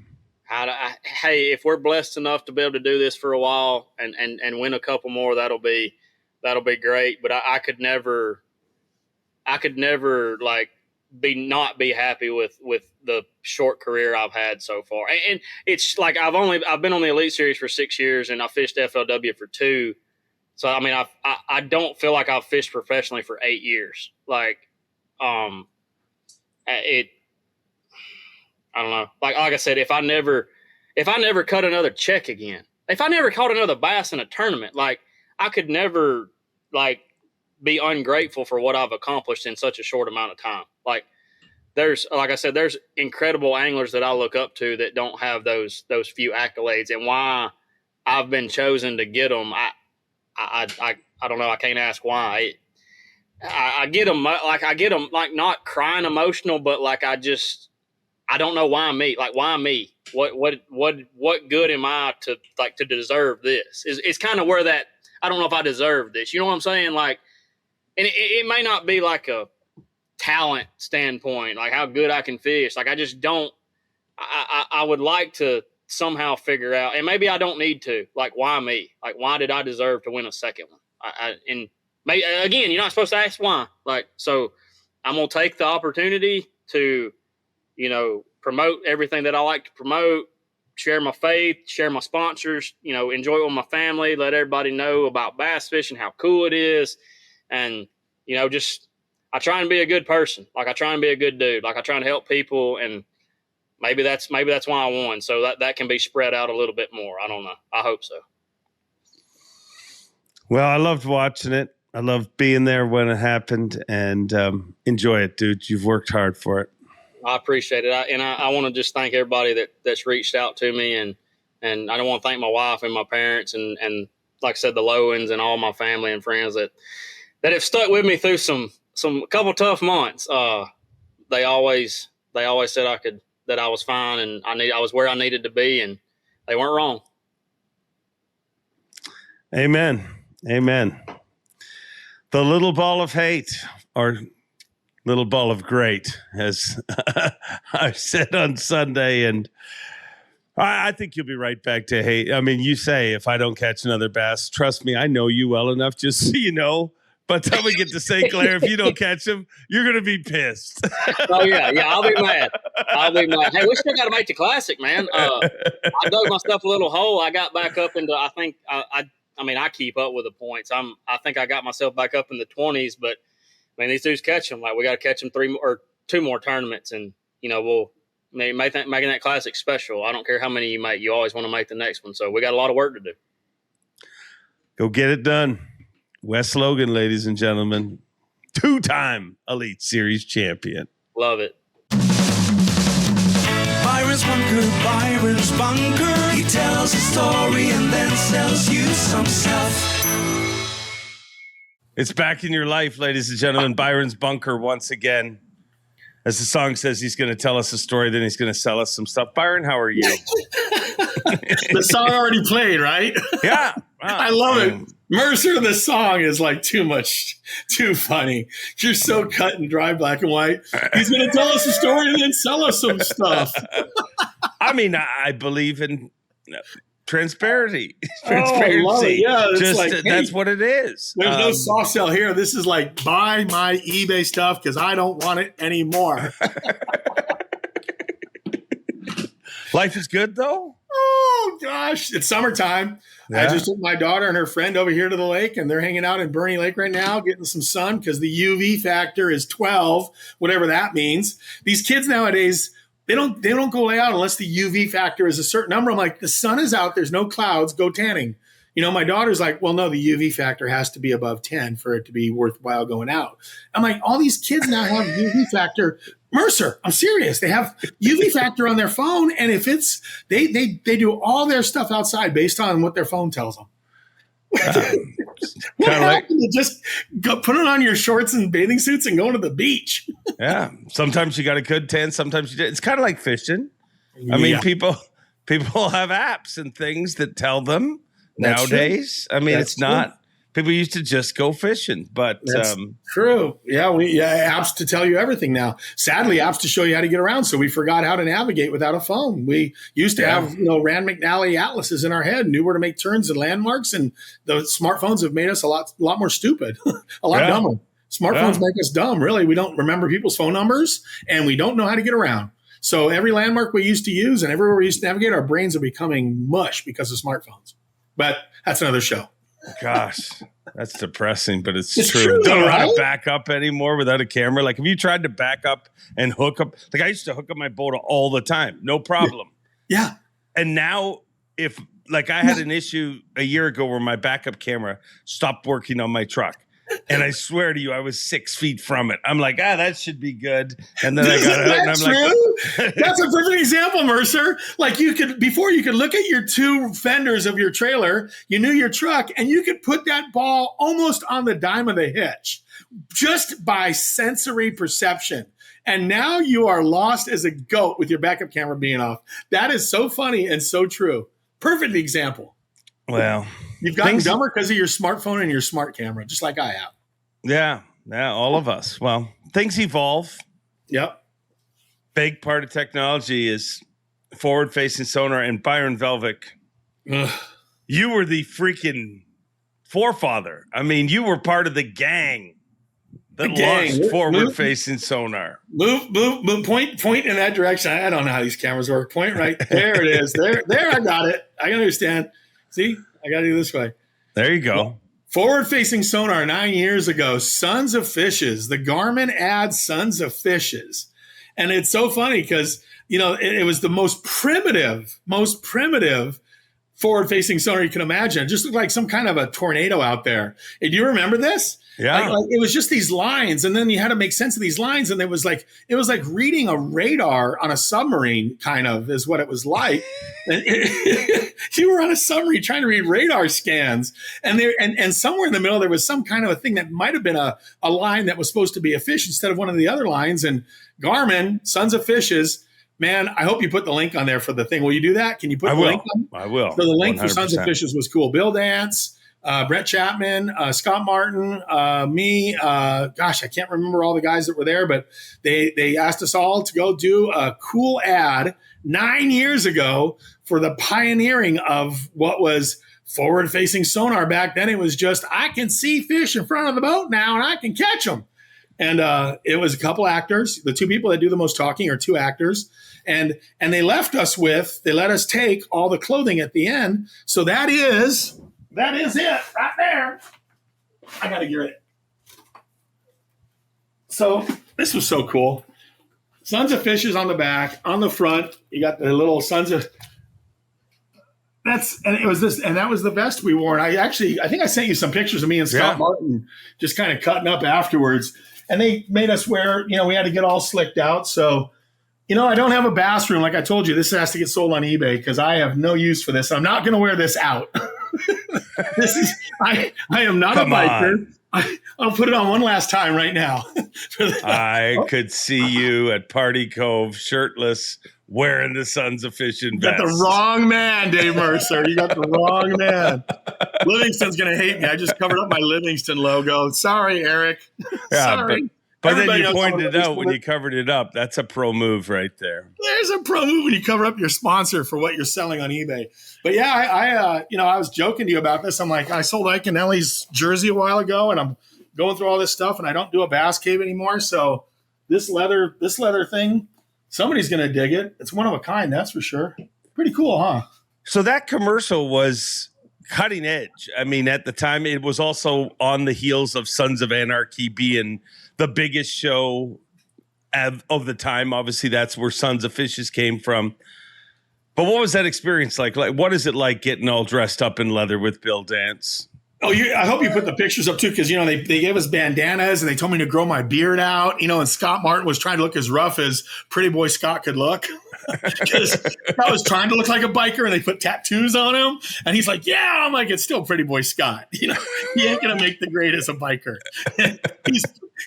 Hey, if we're blessed enough to be able to do this for a while and win a couple more, that'll be great. But I could never like not be happy with the short career I've had so far. And it's like I've been on the Elite Series for 6 years, and I fished FLW for 2. So I mean, I don't feel like I've fished professionally for 8 years. Like, I don't know. Like I said, if I never cut another check again, if I never caught another bass in a tournament, like I could never like be ungrateful for what I've accomplished in such a short amount of time. Like there's incredible anglers that I look up to that don't have those few accolades, and why I've been chosen to get them. I don't know. I can't ask why. I get them like not crying emotional, but like I don't know why me. Like why me? What good am I to deserve this? It's kind of where that I don't know if I deserve this. You know what I'm saying? Like, and it may not be like a talent standpoint, like how good I can fish. Like I just don't. I would like to somehow figure out, and maybe I don't need to. Like why me? Like why did I deserve to win a second one? And maybe again, you're not supposed to ask why. Like so, I'm gonna take the opportunity to, promote everything that I like to promote, share my faith, share my sponsors, enjoy it with my family, let everybody know about bass fishing, how cool it is. And, I try and be a good person. Like I try and be a good dude. Like I try and help people, and maybe that's why I won. So that can be spread out a little bit more. I don't know. I hope so. Well, I loved watching it. I loved being there when it happened, and enjoy it, dude. You've worked hard for it. I appreciate it. I want to just thank everybody that's reached out to me, and I don't want to thank my wife and my parents and like I said, the Lowens and all my family and friends that have stuck with me through some couple tough months. They always said that I was fine and I was where I needed to be, and they weren't wrong. Amen. The little ball of hate, or little ball of great, as I said on Sunday, and I think you'll be right back to hate. I mean, you say, if I don't catch another bass, trust me, I know you well enough, just so you know. By the time we get to St. Clair, if you don't catch him, you're going to be pissed. Oh, yeah, I'll be mad. Hey, we still got to make the Classic, man. I dug myself a little hole. I got back up into, I think, I keep up with the points. I think I got myself back up in the 20s, but these dudes catch them. Like we got to catch them 2 more tournaments, and we'll making that Classic special. I don't care how many you make. You always want to make the next one. So we got a lot of work to do. Go get it done. Wes Logan, ladies and gentlemen, 2-time Elite Series champion. Love it. Byron's Bunker. He tells a story and then sells you some stuff. It's back in your life, ladies and gentlemen. Byron's Bunker once again. As the song says, he's going to tell us a story, then he's going to sell us some stuff. Byron, how are you? The song already played, right? Yeah. Wow. I love it. Mercer, the song is like too funny. You're so cut and dry, black and white. He's going to tell us a story and then sell us some stuff. I believe in transparency. I love it. Yeah, it's that's what it is. There's no soft sell here. This is like, buy my eBay stuff because I don't want it anymore. Life is good, though? Oh, gosh. It's summertime. Yeah. I just took my daughter and her friend over here to the lake, and they're hanging out in Bernie Lake right now, getting some sun because the UV factor is 12, whatever that means. These kids nowadays, they don't go lay out unless the UV factor is a certain number. I'm like, the sun is out. There's no clouds. Go tanning. My daughter's like, well, no, the UV factor has to be above 10 for it to be worthwhile going out. I'm like, all these kids now have UV factor. Mercer, I'm serious. They have UV factor on their phone, and if it's they do all their stuff outside based on what their phone tells them. What Kinda like- happened to just go put it on your shorts and bathing suits and go to the beach? Yeah. Sometimes you got a good tan. Sometimes you did. It's kind of like fishing. I mean, Yeah. people have apps and things that tell them That's nowadays. I mean, That's it's not. People used to just go fishing, but That's true. Yeah, apps to tell you everything now. Sadly, apps to show you how to get around. So we forgot how to navigate without a phone. We used to have, Rand McNally atlases in our head, knew where to make turns and landmarks, and the smartphones have made us a lot more stupid, a lot dumber. Smartphones make us dumb. Really, we don't remember people's phone numbers, and we don't know how to get around. So every landmark we used to use and everywhere we used to navigate, our brains are becoming mush because of smartphones. But that's another show. gosh, that's depressing, but it's It's true. true, Don't know how right? to back up anymore without a camera. Like, have you tried to back up and hook up? Like, I used to hook up my boat all the time, no problem. Yeah. And now, if like I had an issue a year ago where my backup camera stopped working on my truck. And I swear to you, I was 6 feet from it. I'm like, that should be good. And then I got out and I'm like, That's a perfect example, Mercer. Like before you could look at your two fenders of your trailer, you knew your truck, and you could put that ball almost on the dime of the hitch just by sensory perception. And now you are lost as a goat with your backup camera being off. That is so funny and so true. Perfect example. well, You've gotten dumber because of your smartphone and your smart camera, just like I have. yeah, all of us. Well, things evolve. Yep. Big part of technology is forward-facing sonar. And Byron Velvick, Ugh. you were the freaking forefather. I mean, you were part of the gang that launched forward-facing sonar. Move, point in that direction. I don't know how these cameras work. Point right there. It is. There. I got it. I understand. See, I got to do this way. There you go. Forward-facing sonar 9 years ago. Sons of Fishes. The Garmin ad Sons of Fishes, and it's so funny because it was the most primitive forward-facing sonar you can imagine. It just looked like some kind of a tornado out there. And do you remember this? Yeah. Like it was just these lines, and then you had to make sense of these lines, and it was like reading a radar on a submarine, kind of is what it was like. You were on a submarine trying to read radar scans, and somewhere in the middle there was some kind of a thing that might have been a line that was supposed to be a fish instead of one of the other lines. And Garmin, Sons of Fishes. Man, I hope you put the link on there for the thing. Will you do that? Can you put the link on? I will. So the link for Sons of 100%. Fishes was cool. Bill Dance, Brett Chapman, Scott Martin, me. Gosh, I can't remember all the guys that were there, but they asked us all to go do a cool ad 9 years ago for the pioneering of what was forward-facing sonar. Back then, it was just, I can see fish in front of the boat now, and I can catch them. And it was a couple actors. The two people that do the most talking are two actors. And they let us take all the clothing at the end. So that is it right there. I got to get it. So this was so cool. Sons of Fishes on the back. On the front, you got the little Sons of... that was the vest we wore. And I think I sent you some pictures of me and Scott Martin just kind of cutting up afterwards. And they made us wear, we had to get all slicked out. So, I don't have a bathroom. Like I told you, this has to get sold on eBay because I have no use for this. I'm not going to wear this out. I am not Come a biker. I'll put it on one last time right now. I could see you at Party Cove shirtless wearing the Sons of Fishing You got vest. the wrong man, Dave Mercer. You got the wrong man. Livingston's going to hate me. I just covered up my Livingston logo. Sorry, Eric. Yeah, Sorry. but then Everybody you knows pointed it how out when you covered it up. That's a pro move right there. There's a pro move when you cover up your sponsor for what you're selling on eBay. But yeah, I was joking to you about this. I'm like, I sold Ike and Ellie's jersey a while ago, and I'm going through all this stuff, and I don't do a bass cave anymore. So this leather thing, somebody's going to dig it. It's one of a kind, that's for sure. Pretty cool, huh? So that commercial was cutting edge. I mean, at the time, it was also on the heels of Sons of Anarchy being the biggest show of the time. Obviously, that's where Sons of Fishes came from. But what was that experience like? Like, what is it like getting all dressed up in leather with Bill Dance? Oh, I hope you put the pictures up too, because they gave us bandanas and they told me to grow my beard out. And Scott Martin was trying to look as rough as Pretty Boy Scott could look. because I was trying to look like a biker and they put tattoos on him. And he's like, yeah, I'm like, it's still Pretty Boy Scott. You know, he ain't going to make the grade as a biker.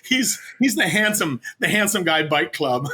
he's the handsome guy bike club.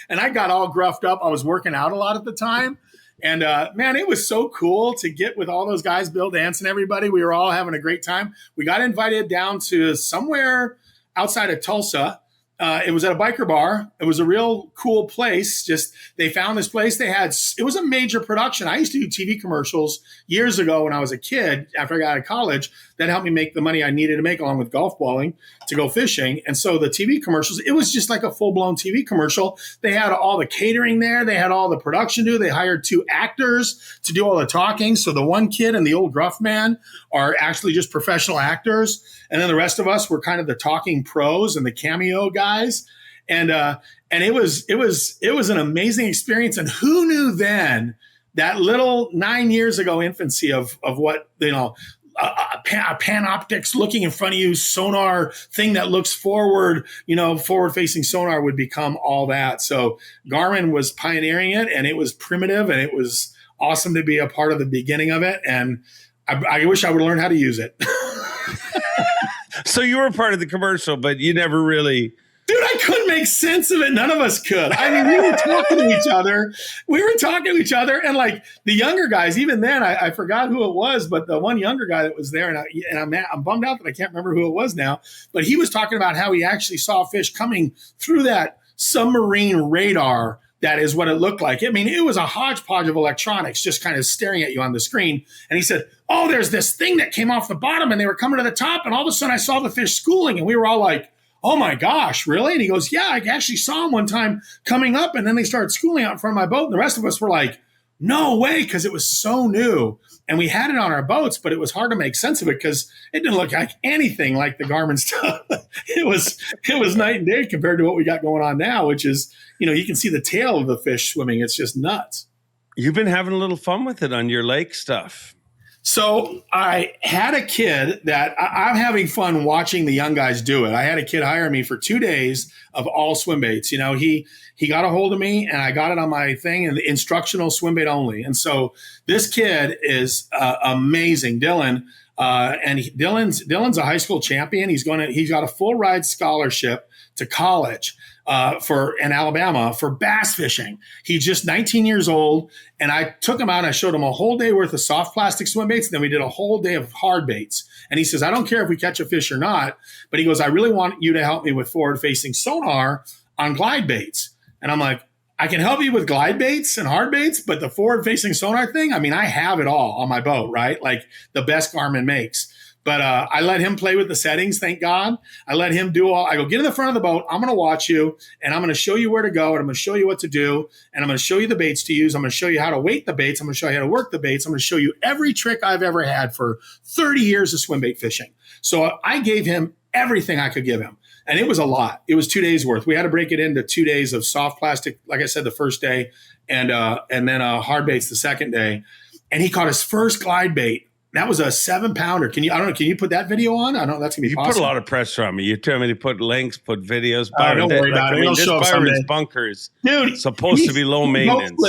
And I got all gruffed up. I was working out a lot at the time. And man, it was so cool to get with all those guys, Bill Dance and everybody. We were all having a great time. We got invited down to somewhere outside of Tulsa. It was at a biker bar. It was a real cool place. Just they found this place. It was a major production. I used to do TV commercials years ago when I was a kid after I got out of college. That helped me make the money I needed to make along with golf balling to go fishing. And so the TV commercials, it was just like a full-blown TV commercial. They had all the catering there. They had all the production do. They hired 2 actors to do all the talking. So the one kid and the old gruff man are actually just professional actors. And then the rest of us were kind of the talking pros and the cameo guys. And it was an amazing experience. And who knew then that little 9 years ago infancy of what, you know, a Panoptics looking in front of you sonar thing that looks forward, you know, forward facing sonar would become all that. So Garmin was pioneering it, and it was primitive, and it was awesome to be a part of the beginning of it. And I wish I would learn how to use it. So you were part of the commercial, but you never really. Dude, I couldn't make sense of it. None of us could. I mean, we were talking to each other. And like the younger guys, even then, I forgot who it was, but the one younger guy that was there, and I'm bummed out that I can't remember who it was now, but he was talking about how he actually saw fish coming through that submarine radar. That is what it looked like. I mean, it was a hodgepodge of electronics just kind of staring at you on the screen. And he said, oh, there's this thing that came off the bottom and they were coming to the top. And all of a sudden I saw the fish schooling, and we were all like, oh my gosh, really? And he goes, yeah, I actually saw them one time coming up, and then they started schooling out in front of my boat. And the rest of us were like, no way, because it was so new. And we had it on our boats, but it was hard to make sense of it because it didn't look like anything like the Garmin stuff. It was night and day compared to what we got going on now, which is, you know, you can see the tail of the fish swimming. It's just nuts. You've been having a little fun with it on your lake stuff. So I had a kid that I'm having fun watching the young guys do it. I had a kid hire me for 2 days of all swim baits. You know, he got a hold of me, and I got it on my thing, and the instructional swim bait only. And so this kid is amazing, Dylan. And Dylan's a high school champion. He's got a full ride scholarship to college in Alabama for bass fishing. He's just 19 years old, and I took him out and I showed him a whole day worth of soft plastic swim baits, and then we did a whole day of hard baits. And he says, I don't care if we catch a fish or not, but he goes, I really want you to help me with forward-facing sonar on glide baits. And I'm like, I can help you with glide baits and hard baits, but the forward-facing sonar thing, I mean, I have it all on my boat, right? Like the best Garmin makes. But I let him play with the settings, thank God. I let him do all. I go, get in the front of the boat. I'm going to watch you, and I'm going to show you where to go, and I'm going to show you what to do, and I'm going to show you the baits to use. I'm going to show you how to weight the baits. I'm going to show you how to work the baits. I'm going to show you every trick I've ever had for 30 years of swim bait fishing. So I gave him everything I could give him. And it was a lot. It was 2 days worth. We had to break it into 2 days of soft plastic, like I said, the first day, and then hard baits the second day. And he caught his first glide bait. That was a 7-pounder. Can you put that video on? I don't know. That's going to be possible. You put a lot of pressure on me. You tell me to put links, put videos. Don't worry about it. It'll show up someday. Byron's Bunker is supposed to be low maintenance.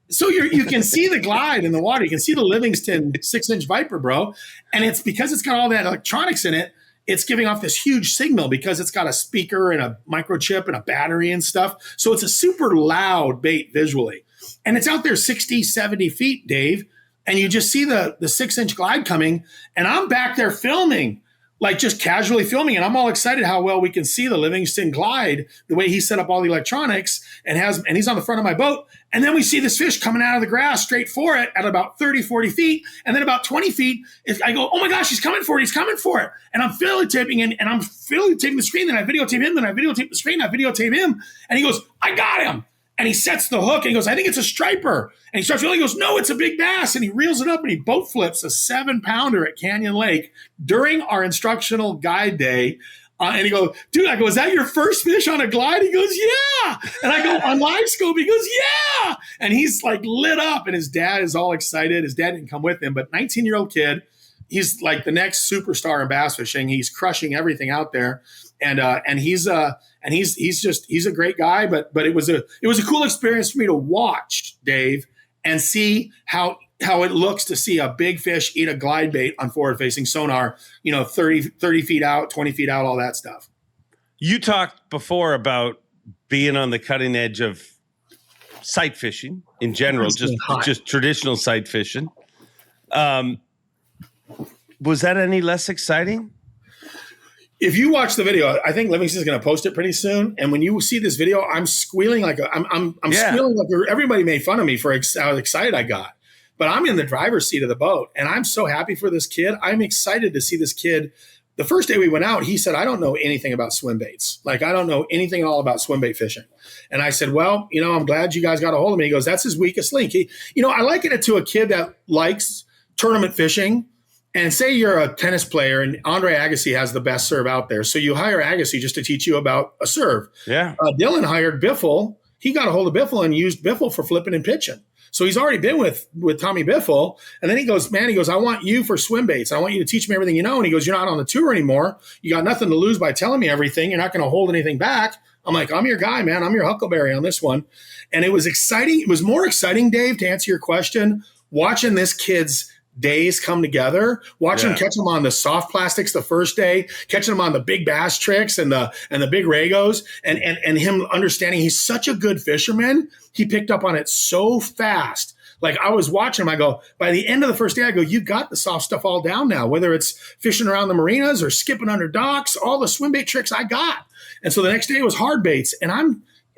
So you can see the glide in the water. You can see the Livingston 6-inch Viper, bro. And it's because it's got all that electronics in it. It's giving off this huge signal because it's got a speaker and a microchip and a battery and stuff. So it's a super loud bait visually. And it's out there 60, 70 feet, Dave. And you just see the 6-inch glide coming. And I'm back there filming, like just casually filming. And I'm all excited how well we can see the Livingston glide, the way he set up all the electronics and he's on the front of my boat. And then we see this fish coming out of the grass straight for it at about 30, 40 feet. And then about 20 feet, I go, oh my gosh, he's coming for it. He's coming for it. And I'm videotaping and I'm videotaping the screen. Then I videotape him. Then I videotape the screen. I videotape him. And he goes, I got him. And he sets the hook and he goes, I think it's a striper. And he starts reeling. He goes, no, it's a big bass. And he reels it up and he boat flips a 7-pounder at Canyon Lake during our instructional guide day. And he goes, dude, I go, is that your first fish on a glide? He goes, yeah. And I go, on live scope? He goes, yeah. And he's like lit up and his dad is all excited. His dad didn't come with him, but 19-year-old kid. He's like the next superstar in bass fishing. He's crushing everything out there. and he's a great guy. But it was a cool experience for me to watch, Dave, and see how it looks to see a big fish eat a glide bait on forward facing sonar, 30 feet out, 20 feet out, all that stuff. You talked before about being on the cutting edge of sight fishing in general, just traditional sight fishing. Was that any less exciting? If you watch the video, I think Livingston's going to post it pretty soon. And when you see this video, I'm squealing squealing like everybody made fun of me for how excited I got. But I'm in the driver's seat of the boat, and I'm so happy for this kid. I'm excited to see this kid. The first day we went out, he said, I don't know anything about swim baits. Like, I don't know anything at all about swim bait fishing. And I said, well, I'm glad you guys got a hold of me. He goes, that's his weakest link. I liken it to a kid that likes tournament fishing. And say you're a tennis player and Andre Agassi has the best serve out there. So you hire Agassi just to teach you about a serve. Yeah. Dylan hired Biffle. He got a hold of Biffle and used Biffle for flipping and pitching. So he's already been with Tommy Biffle. And then he goes, I want you for swim baits. I want you to teach me everything you know. And he goes, you're not on the tour anymore. You got nothing to lose by telling me everything. You're not going to hold anything back. I'm like, I'm your guy, man. I'm your Huckleberry on this one. And it was exciting. It was more exciting, Dave, to answer your question, watching this kid's days come together, watching him catch them on the soft plastics the first day, catching them on the big bass tricks and the big Ragos, and him understanding he's such a good fisherman. He picked up on it so fast. Like, I was watching him, I go, by the end of the first day, I go, you got the soft stuff all down now, whether it's fishing around the marinas or skipping under docks, all the swim bait tricks I got. And so the next day was hard baits. And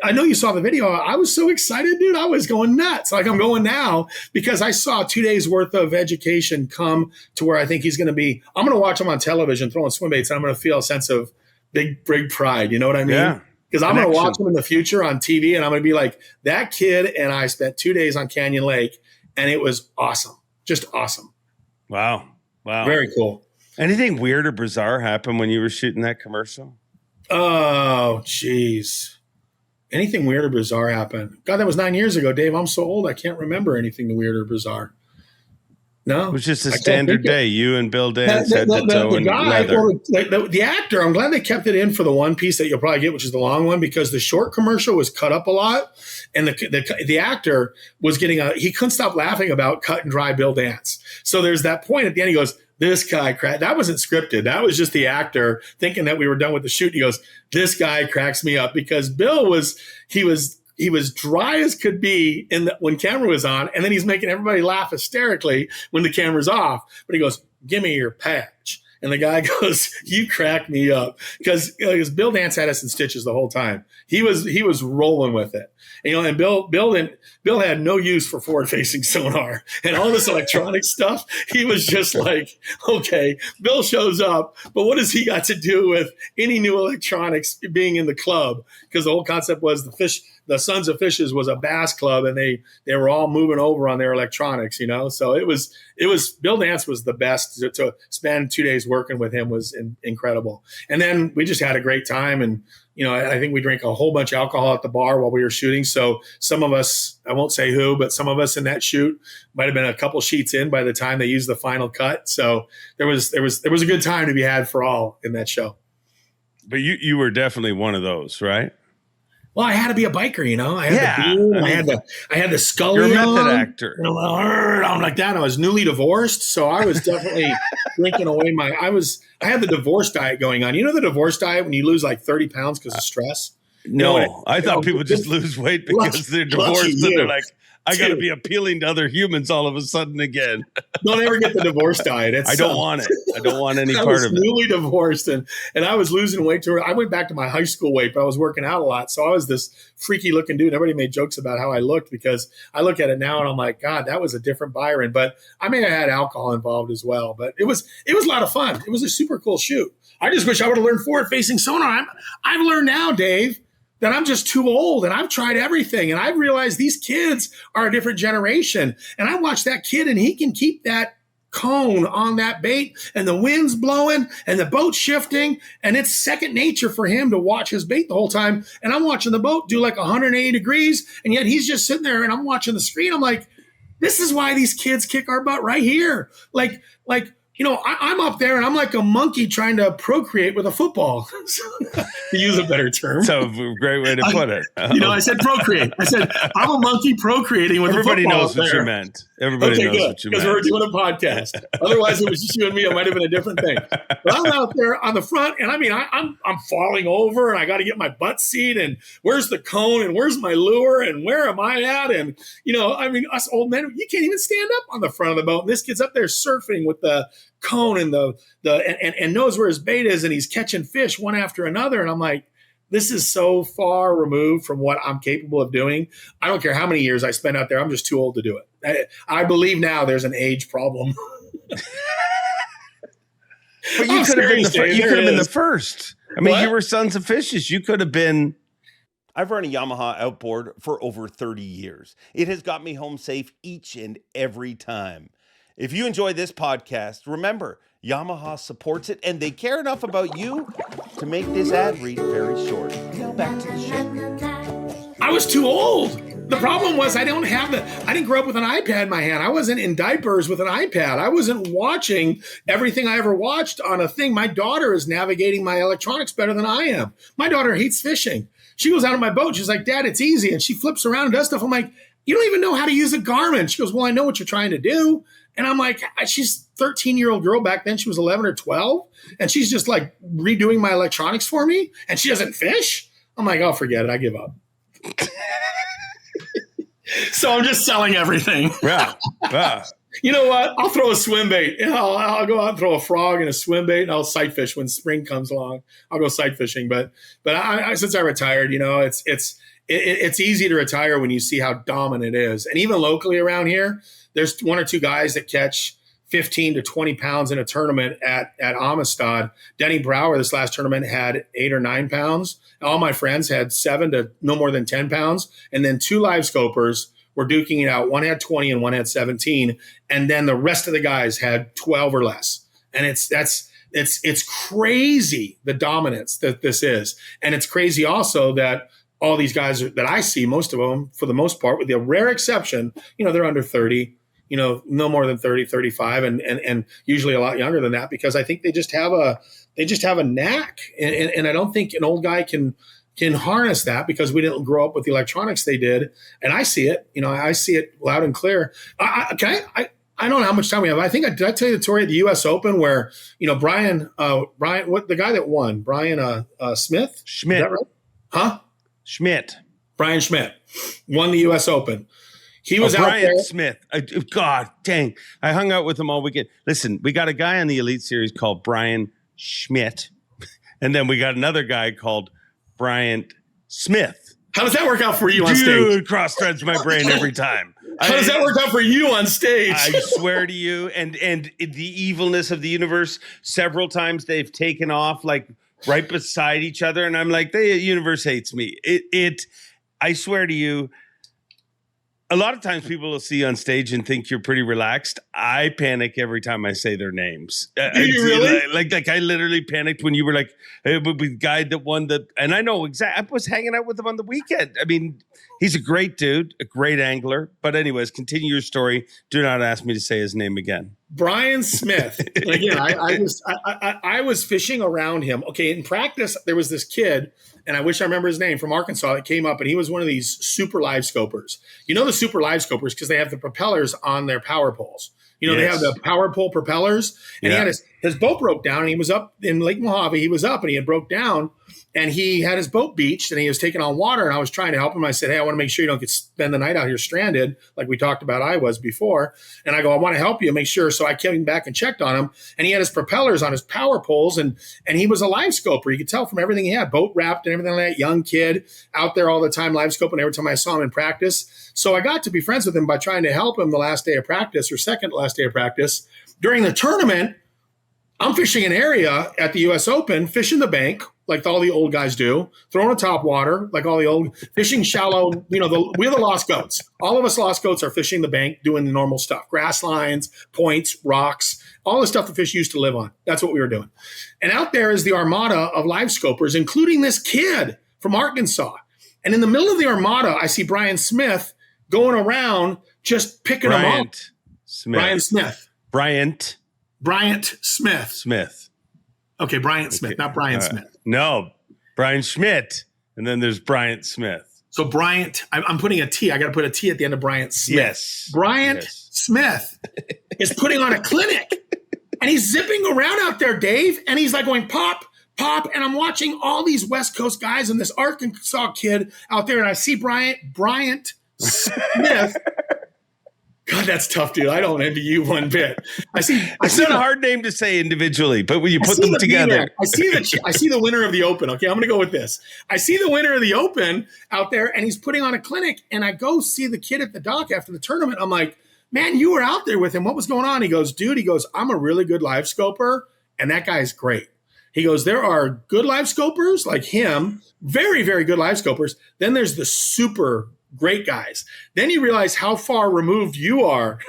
I know you saw the video. I was so excited, dude. I was going nuts. Like, I'm going now because I saw 2 days worth of education come to where I think he's going to be. I'm going to watch him on television throwing swim baits, and I'm going to feel a sense of big pride. You know what I mean? Yeah. Because I'm going to watch him in the future on TV, and I'm going to be like, that kid and I spent 2 days on Canyon Lake, and it was awesome. Just awesome. Wow. Very cool. Anything weird or bizarre happen when you were shooting that commercial? Oh, geez. Anything weird or bizarre happened? God, that was 9 years ago, Dave. I'm so old, I can't remember anything weird or bizarre. No, it was just a standard day. You and Bill Dance head to toe in leather. Well, the actor, I'm glad they kept it in for the one piece that you'll probably get, which is the long one, because the short commercial was cut up a lot, and the actor was he couldn't stop laughing about cut and dry Bill Dance. So there's that point at the end. He goes, this guy cracked. That wasn't scripted. That was just the actor thinking that we were done with the shoot. He goes, this guy cracks me up, because Bill was dry as could be when camera was on, and then he's making everybody laugh hysterically when the camera's off. But he goes, give me your patch. And the guy goes, you crack me up. Because Bill Dance had us in stitches the whole time. He was rolling with it. And Bill had no use for forward-facing sonar and all this electronic stuff. He was just like, okay, Bill shows up, but what has he got to do with any new electronics being in the club? Because the whole concept was the Sons of Fishes was a bass club, and they were all moving over on their electronics, So it was Bill Dance was the best. To spend 2 days working with him was incredible. And then we just had a great time, and I think we drank a whole bunch of alcohol at the bar while we were shooting. So some of us, I won't say who, but some of us in that shoot might have been a couple sheets in by the time they used the final cut. So there was a good time to be had for all in that show. But you were definitely one of those, right? Well, I had to be a biker, I had the beard, I had the Scully. You're a method on, actor. I'm like that. I was newly divorced, so I was definitely drinking away I had the divorce diet going on. You know the divorce diet when you lose like 30 pounds because of stress? No, I thought people just lose weight because they're divorced and they're like, I got to be appealing to other humans all of a sudden again. Don't ever get the divorce diet. I don't want it. I don't want any part of it. I was newly divorced, and I was losing weight. I went back to my high school weight, but I was working out a lot. So I was this freaky looking dude. Everybody made jokes about how I looked, because I look at it now and I'm like, God, that was a different Byron. But I may have had alcohol involved as well. But it was a lot of fun. It was a super cool shoot. I just wish I would have learned forward-facing sonar. I've learned now, Dave, that I'm just too old, and I've tried everything, and I've realized these kids are a different generation. And I watch that kid, and he can keep that cone on that bait, and the wind's blowing and the boat shifting, and it's second nature for him to watch his bait the whole time. And I'm watching the boat do like 180 degrees, and yet he's just sitting there, and I'm watching the screen. I'm like, this is why these kids kick our butt right here. Like I'm up there and I'm like a monkey trying to procreate with a football, to use a better term. So great way to put it. I said procreate. I said, I'm a monkey procreating with Everybody a football. knows what you meant. Everybody knows what you meant. Because we're doing a podcast. Otherwise, it was just you and me. It might have been a different thing. But I'm out there on the front, and I mean, I'm falling over, and I got to get my butt seat, and where's the cone, and where's my lure, and where am I at? And us old men, you can't even stand up on the front of the boat. And this kid's up there surfing with the cone and and knows where his bait is, and he's catching fish one after another. And I'm like, this is so far removed from what I'm capable of doing. I don't care how many years I spend out there. I'm just too old to do it. I believe now there's an age problem. But you could have been the first. I mean, you were Sons of Fishes. You could have been. I've run a Yamaha outboard for over 30 years. It has got me home safe each and every time. If you enjoy this podcast, remember, Yamaha supports it, and they care enough about you to make this ad read very short. Now back to the show. I was too old. The problem was I didn't grow up with an iPad in my hand. I wasn't in diapers with an iPad. I wasn't watching everything I ever watched on a thing. My daughter is navigating my electronics better than I am. My daughter hates fishing. She goes out on my boat. She's like, Dad, it's easy. And she flips around and does stuff. I'm like, you don't even know how to use a Garmin. She goes, well, I know what you're trying to do. And I'm like, she's a 13-year-old girl. Back then she was 11 or 12. And she's just like redoing my electronics for me. And she doesn't fish. I'm like, oh, forget it. I give up. So I'm just selling everything. Yeah. You know what? I'll throw a swim bait. I'll go out and throw a frog and a swim bait, and I'll sight fish when spring comes along. I'll go sight fishing. But I since I retired, it's easy to retire when you see how dominant it is. And even locally around here, there's one or two guys that catch 15 to 20 pounds in a tournament at Amistad. Denny Brower, this last tournament, had 8 or 9 pounds. All my friends had 7 to no more than 10 pounds. And then 2 live scopers were duking it out. One had 20 and one had 17. And then the rest of the guys had 12 or less. And it's crazy, the dominance that this is. And it's crazy also that all these guys that I see, most of them, for the most part, with the rare exception, they're under 30, no more than 30, 35, and usually a lot younger than that, because I think they just have a knack. And I don't think an old guy can harness that, because we didn't grow up with the electronics they did. And I see it, I see it loud and clear. I don't know how much time we have. I think did I tell you the story at the U.S. Open where, Brian, what the guy that won, Brian Smith? Schmidt. Is that right? Huh? Schmidt. Brian Schmidt won the U.S. Open. He was out Brian there. Smith. God dang. I hung out with him all weekend. Listen, we got a guy on the Elite Series called Brian Schmidt. And then we got another guy called Brian Smith. How does that work out for you on stage? Dude, cross-threads my brain every time. How does that work out for you on stage? I swear to you, and the evilness of the universe, several times they've taken off like right beside each other, and I'm like, the universe hates me. I swear to you, a lot of times people will see you on stage and think you're pretty relaxed. I panic every time I say their names. Do you really? Like I literally panicked when you were like, hey, the guy that won and I know exactly. I was hanging out with him on the weekend. I mean, he's a great dude, a great angler. But anyways, continue your story. Do not ask me to say his name again. Brian Smith. Again, I was fishing around him. Okay, in practice, there was this kid, and I wish I remember his name, from Arkansas, that came up, and he was one of these super live scopers. You know the super live scopers because they have the propellers on their power poles. They have the power pole propellers, and he had his boat broke down, and he was up in Lake Mojave. He was up, and he had broke down, and he had his boat beached, and he was taking on water, and I was trying to help him. I said, hey, I want to make sure you don't spend the night out here stranded, like we talked about I was before. And I go, I want to help you, make sure. So I came back and checked on him, and he had his propellers on his power poles, and he was a live scoper. You could tell from everything he had, boat wrapped and everything like that, young kid out there all the time, live scoping every time I saw him in practice. So I got to be friends with him by trying to help him the last day of practice, or second to last day of practice. During the tournament, I'm fishing an area at the U.S. Open, fishing the bank like all the old guys do, throwing a top water like all the old, fishing shallow. We're the lost goats. All of us lost goats are fishing the bank, doing the normal stuff, grass lines, points, rocks, all the stuff the fish used to live on. That's what we were doing. And out there is the armada of live scopers, including this kid from Arkansas. And in the middle of the armada, I see Brian Smith going around just picking them up. Smith. Brian Smith. Bryant. Bryant Smith. Smith. Okay, Bryant Smith, not Brian Smith. No, Brian Schmidt. And then there's Bryant Smith. So Bryant, I'm putting a T. I got to put a T at the end of Bryant Smith. Yes. Bryant Smith is putting on a clinic, and he's zipping around out there, Dave, and he's like going pop, pop, and I'm watching all these West Coast guys and this Arkansas kid out there, and I see Bryant Smith. God, that's tough, dude. I don't envy you one bit. It's not a hard name to say individually, but when you put them together. I see the winner of the Open. Okay, I'm going to go with this. I see the winner of the Open out there, and he's putting on a clinic, and I go see the kid at the dock after the tournament. I'm like, man, you were out there with him. What was going on? He goes, dude, I'm a really good live scoper, and that guy's great. He goes, there are good live scopers like him, very, very good live scopers. Then there's the super great guys. Then you realize how far removed you are.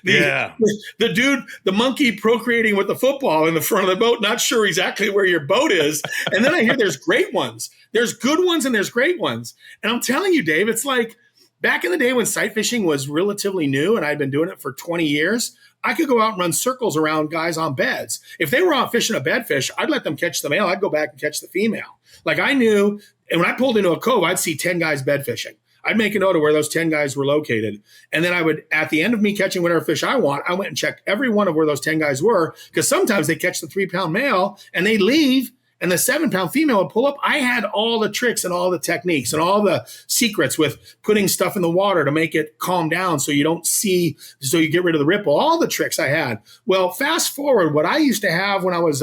The dude, the monkey procreating with the football in the front of the boat, not sure exactly where your boat is. And then I hear there's great ones. There's good ones and there's great ones. And I'm telling you, Dave, it's like back in the day when sight fishing was relatively new and I'd been doing it for 20 years, I could go out and run circles around guys on beds. If they were out fishing a bed fish, I'd let them catch the male. I'd go back and catch the female. Like I knew, and when I pulled into a cove, I'd see 10 guys bed fishing. I'd make a note of where those 10 guys were located. And then I would, at the end of me catching whatever fish I want, I went and checked every one of where those 10 guys were, because sometimes they catch the 3-pound male and they leave and the 7-pound female would pull up. I had all the tricks and all the techniques and all the secrets with putting stuff in the water to make it calm down so you don't see, so you get rid of the ripple, all the tricks I had. Well, fast forward, what I used to have when I was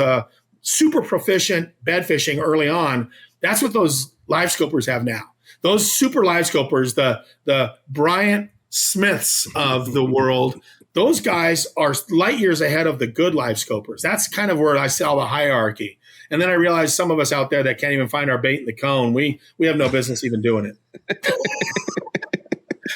super proficient bed fishing early on, that's what those live scopers have now. Those super live scopers, the Bryant Smiths of the world, those guys are light years ahead of the good live scopers. That's kind of where I saw the hierarchy. And then I realized some of us out there that can't even find our bait in the cone, we have no business even doing it.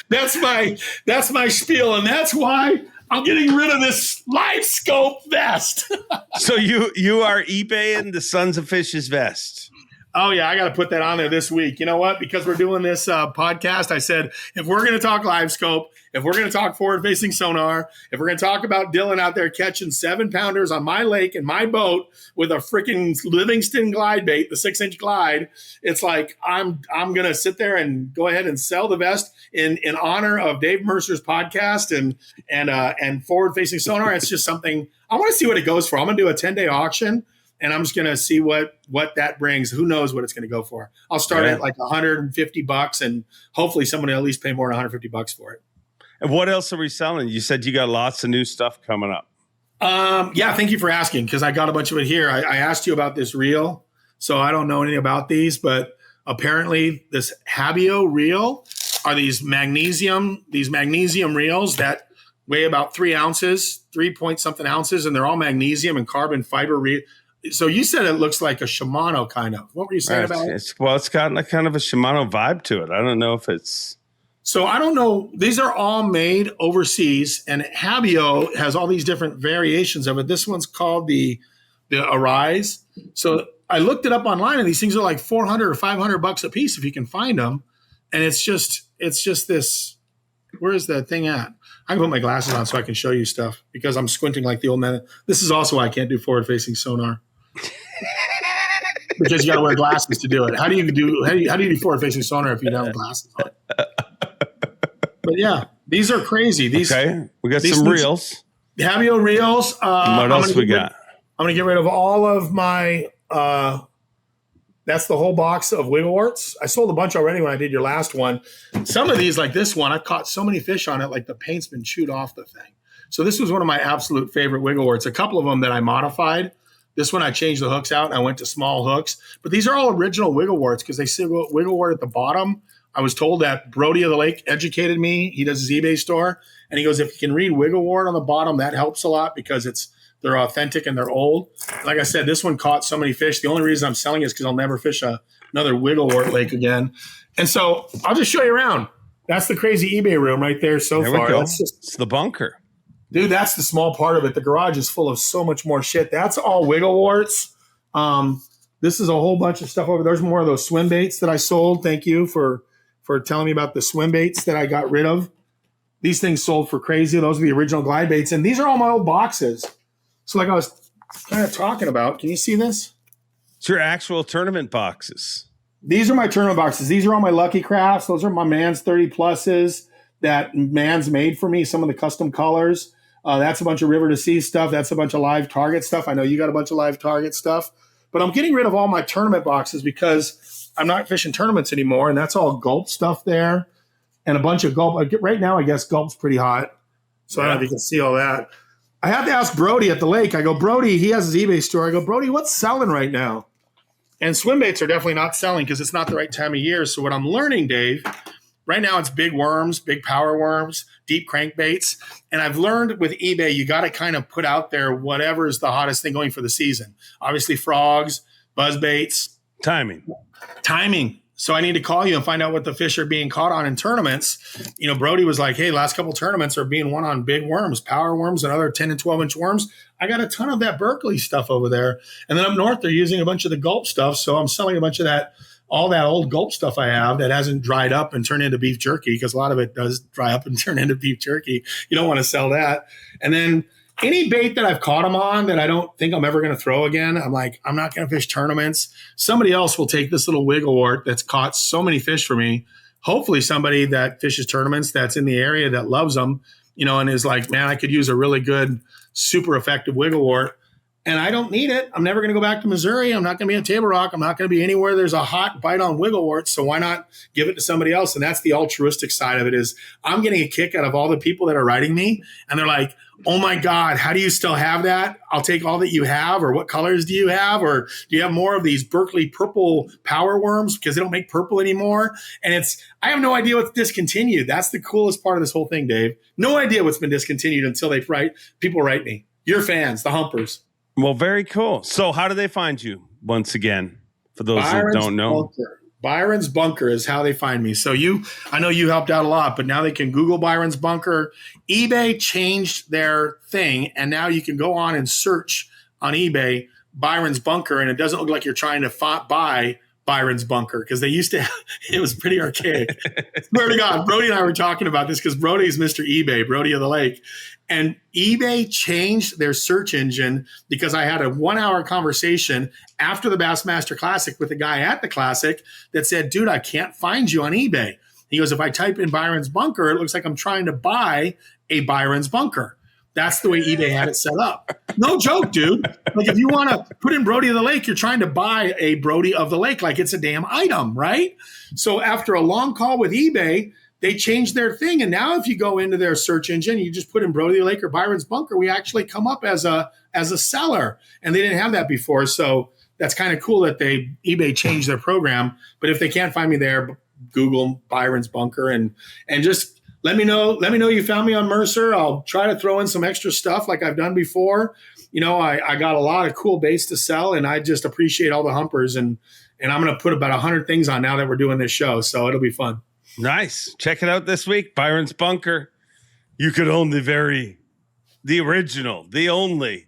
That's my spiel, and that's why I'm getting rid of this live scope vest. So you are eBaying the Sons of Fish's vest. Oh, yeah, I got to put that on there this week. You know what? Because we're doing this podcast, I said, if we're going to talk live scope, if we're going to talk forward-facing sonar, if we're going to talk about Dylan out there catching 7-pounders on my lake in my boat with a freaking Livingston glide bait, the 6-inch glide, it's like I'm going to sit there and go ahead and sell the vest in honor of Dave Mercer's podcast and forward-facing sonar. It's just something – I want to see what it goes for. I'm going to do a 10-day auction. And I'm just going to see what that brings. Who knows what it's going to go for? I'll start at like $150 and hopefully someone will at least pay more than $150 for it. And what else are we selling? You said you got lots of new stuff coming up. Yeah, thank you for asking because I got a bunch of it here. I asked you about this reel. So I don't know anything about these, but apparently this Habio reel are these magnesium reels that weigh about 3 ounces, 3-point-something ounces, and they're all magnesium and carbon fiber reel. So you said it looks like a Shimano kind of. What were you saying about it? It's got like kind of a Shimano vibe to it. I don't know if it's. So I don't know. These are all made overseas, and Habio has all these different variations of it. This one's called the Arise. So I looked it up online, and these things are like $400 or $500 a piece if you can find them. And it's just this. Where is that thing at? I can put my glasses on so I can show you stuff because I'm squinting like the old man. This is also why I can't do forward-facing sonar. Because you got to wear glasses to do it. How do you do forward-facing sonar if you don't have glasses on? But yeah, these are crazy. We got some reels. Habio reels. What else we got? I'm going to get rid of all of my. That's the whole box of Wiggleworts. I sold a bunch already when I did your last one. Some of these, like this one, I've caught so many fish on it, like the paint's been chewed off the thing. So this was one of my absolute favorite Wiggleworts. A couple of them that I modified. This one I changed the hooks out and I went to small hooks. But these are all original Wiggleworts because they say Wigglewort at the bottom. I was told that Brody of the Lake educated me. He does his eBay store. And he goes, if you can read Wigglewort on the bottom, that helps a lot because they're authentic and they're old. Like I said, this one caught so many fish. The only reason I'm selling it is because I'll never fish another Wigglewort lake again. And so I'll just show you around. That's the crazy eBay room right there so far. It's the bunker. Dude, that's the small part of it. The garage is full of so much more shit. That's all Wiggleworts. This is a whole bunch of stuff over there. There's more of those swim baits that I sold. Thank you for telling me about the swim baits that I got rid of. These things sold for crazy. Those are the original glide baits. And these are all my old boxes. So like I was kind of talking about, can you see this? It's your actual tournament boxes. These are my tournament boxes. These are all my Lucky Crafts. Those are my Man's 30 pluses that Man's made for me, some of the custom colors. That's a bunch of River to Sea stuff. That's a bunch of Live Target stuff. I know you got a bunch of Live Target stuff. But I'm getting rid of all my tournament boxes because I'm not fishing tournaments anymore, and that's all Gulp stuff there and a bunch of Gulp. Right now, I guess Gulp's pretty hot, so I don't know if you can see all that. I had to ask Brody at the lake. I go, Brody, he has his eBay store. I go, Brody, what's selling right now? And swim baits are definitely not selling because it's not the right time of year. So what I'm learning, Dave, right now it's big worms, big power worms, deep crankbaits. And I've learned with eBay, you got to kind of put out there whatever is the hottest thing going for the season. Obviously frogs, buzz baits. Timing. So I need to call you and find out what the fish are being caught on in tournaments. You know, Brody was like, hey, last couple tournaments are being won on big worms, power worms, and other 10 and 12-inch worms. I got a ton of that Berkeley stuff over there. And then up north, they're using a bunch of the Gulp stuff. So I'm selling a bunch of that, all that old Gulp stuff I have that hasn't dried up and turned into beef jerky, because a lot of it does dry up and turn into beef jerky. You don't want to sell that. And then any bait that I've caught them on that I don't think I'm ever going to throw again, I'm like, I'm not going to fish tournaments. Somebody else will take this little wigglewort that's caught so many fish for me. Hopefully somebody that fishes tournaments that's in the area that loves them, you know, and is like, man, I could use a really good, super effective wigglewort. And I don't need it. I'm never going to go back to Missouri. I'm not going to be in Table Rock. I'm not going to be anywhere there's a hot bite on wigglewort. So why not give it to somebody else? And that's the altruistic side of it. Is I'm getting a kick out of all the people that are writing me. And they're like, oh my God, how do you still have that? I'll take all that you have. Or what colors do you have? Or do you have more of these Berkeley purple power worms because they don't make purple anymore? And I have no idea what's discontinued. That's the coolest part of this whole thing, Dave. No idea what's been discontinued until people write me. Your fans, the humpers. Well, very cool. So how do they find you once again, for those Byron's who don't know? Bunker. Byron's Bunker is how they find me. So I know you helped out a lot, but now they can Google Byron's Bunker. eBay changed their thing, and now you can go on and search on eBay Byron's Bunker, and it doesn't look like you're trying to buy Byron's Bunker, because they used to, it was pretty archaic. Swear to God, Brody and I were talking about this because Brody's Mr. eBay, Brody of the Lake. And eBay changed their search engine because I had a 1-hour conversation after the Bassmaster Classic with a guy at the Classic that said, dude, I can't find you on eBay. He goes, if I type in Byron's Bunker, it looks like I'm trying to buy a Byron's Bunker. That's the way eBay had it set up. No joke, dude. Like if you want to put in Brody of the Lake, you're trying to buy a Brody of the Lake like it's a damn item, right? So after a long call with eBay, they changed their thing. And now if you go into their search engine, you just put in Brody of the Lake or Byron's Bunker, we actually come up as a seller. And they didn't have that before. So that's kind of cool that eBay changed their program. But if they can't find me there, Google Byron's Bunker and just let me know you found me on Mercer. I'll try to throw in some extra stuff like I've done before. You know, I got a lot of cool baits to sell, and I just appreciate all the humpers. And I'm going to put about 100 things on now that we're doing this show. So it'll be fun. Nice. Check it out this week. Byron's Bunker. You could own the original, the only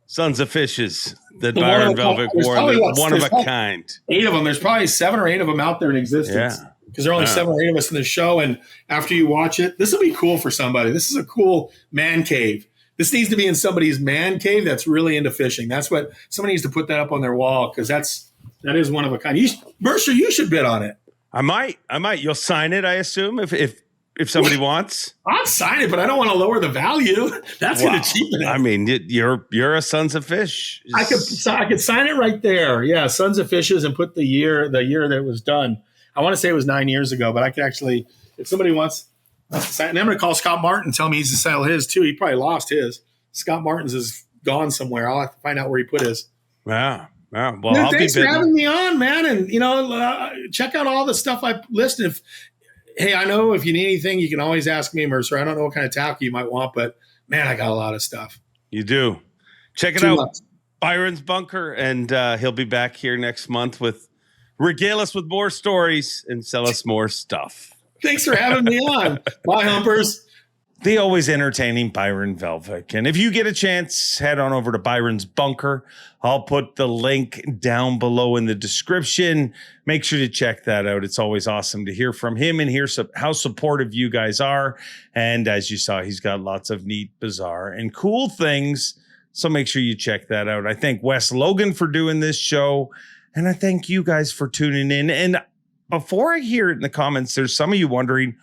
Sons of Fishes that Byron Velvick wore. One of a kind. 8 of them. There's probably 7 or 8 of them out there in existence. Yeah. Because there are only 7 or 8 of us in the show. And after you watch it, this will be cool for somebody. This is a cool man cave. This needs to be in somebody's man cave that's really into fishing. That's what somebody needs to put that up on their wall, because that is one of a kind. Mercer, you should bid on it. I might. You'll sign it, I assume, if somebody wants. I'll sign it, but I don't want to lower the value. That's going to cheapen it. I mean, you're a Sons of Fish. I could sign it right there. Yeah, Sons of Fishes, and put the year that it was done. I want to say it was 9 years ago, but I could actually, if somebody wants to sign, and I'm going to call Scott Martin, tell me he's to sell his too. He probably lost his. Scott Martin's is gone somewhere. I'll have to find out where he put his. Wow. Well, Dude, thanks for having me on, man. And, check out all the stuff I listed. Hey, I know if you need anything, you can always ask me, Mercer. I don't know what kind of tackle you might want, but man, I got a lot of stuff. You do. Check it out. Byron's Bunker, and he'll be back here next month regale us with more stories and sell us more stuff. Thanks for having me on. Bye, humpers. The always entertaining Byron Velvick. And if you get a chance, head on over to Byron's Bunker. I'll put the link down below in the description. Make sure to check that out. It's always awesome to hear from him and hear how supportive you guys are. And as you saw, he's got lots of neat, bizarre, and cool things. So make sure you check that out. I thank Wes Logan for doing this show, and I thank you guys for tuning in. And before I hear it in the comments, there's some of you wondering,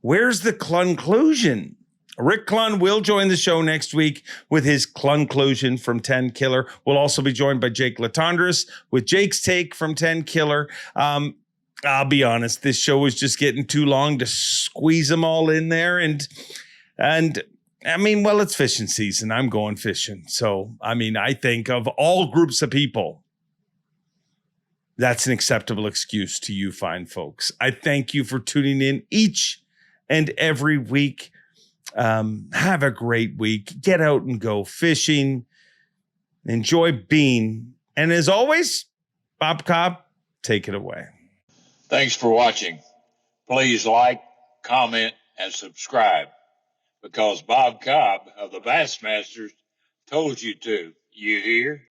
where's the conclusion? Rick Clun will join the show next week with his conclusion from Tenkiller. We'll also be joined by Jake Latondras with Jake's take from Tenkiller. I'll be honest, this show was just getting too long to squeeze them all in there. And I mean, well, it's fishing season. I'm going fishing. So, I mean, I think of all groups of people, that's an acceptable excuse to you fine folks. I thank you for tuning in each and every week. Have a great week. Get out and go fishing. Enjoy being. And as always, Bob Cobb, take it away. Thanks for watching. Please like, comment, and subscribe, because Bob Cobb of the Bassmasters told you to. You hear?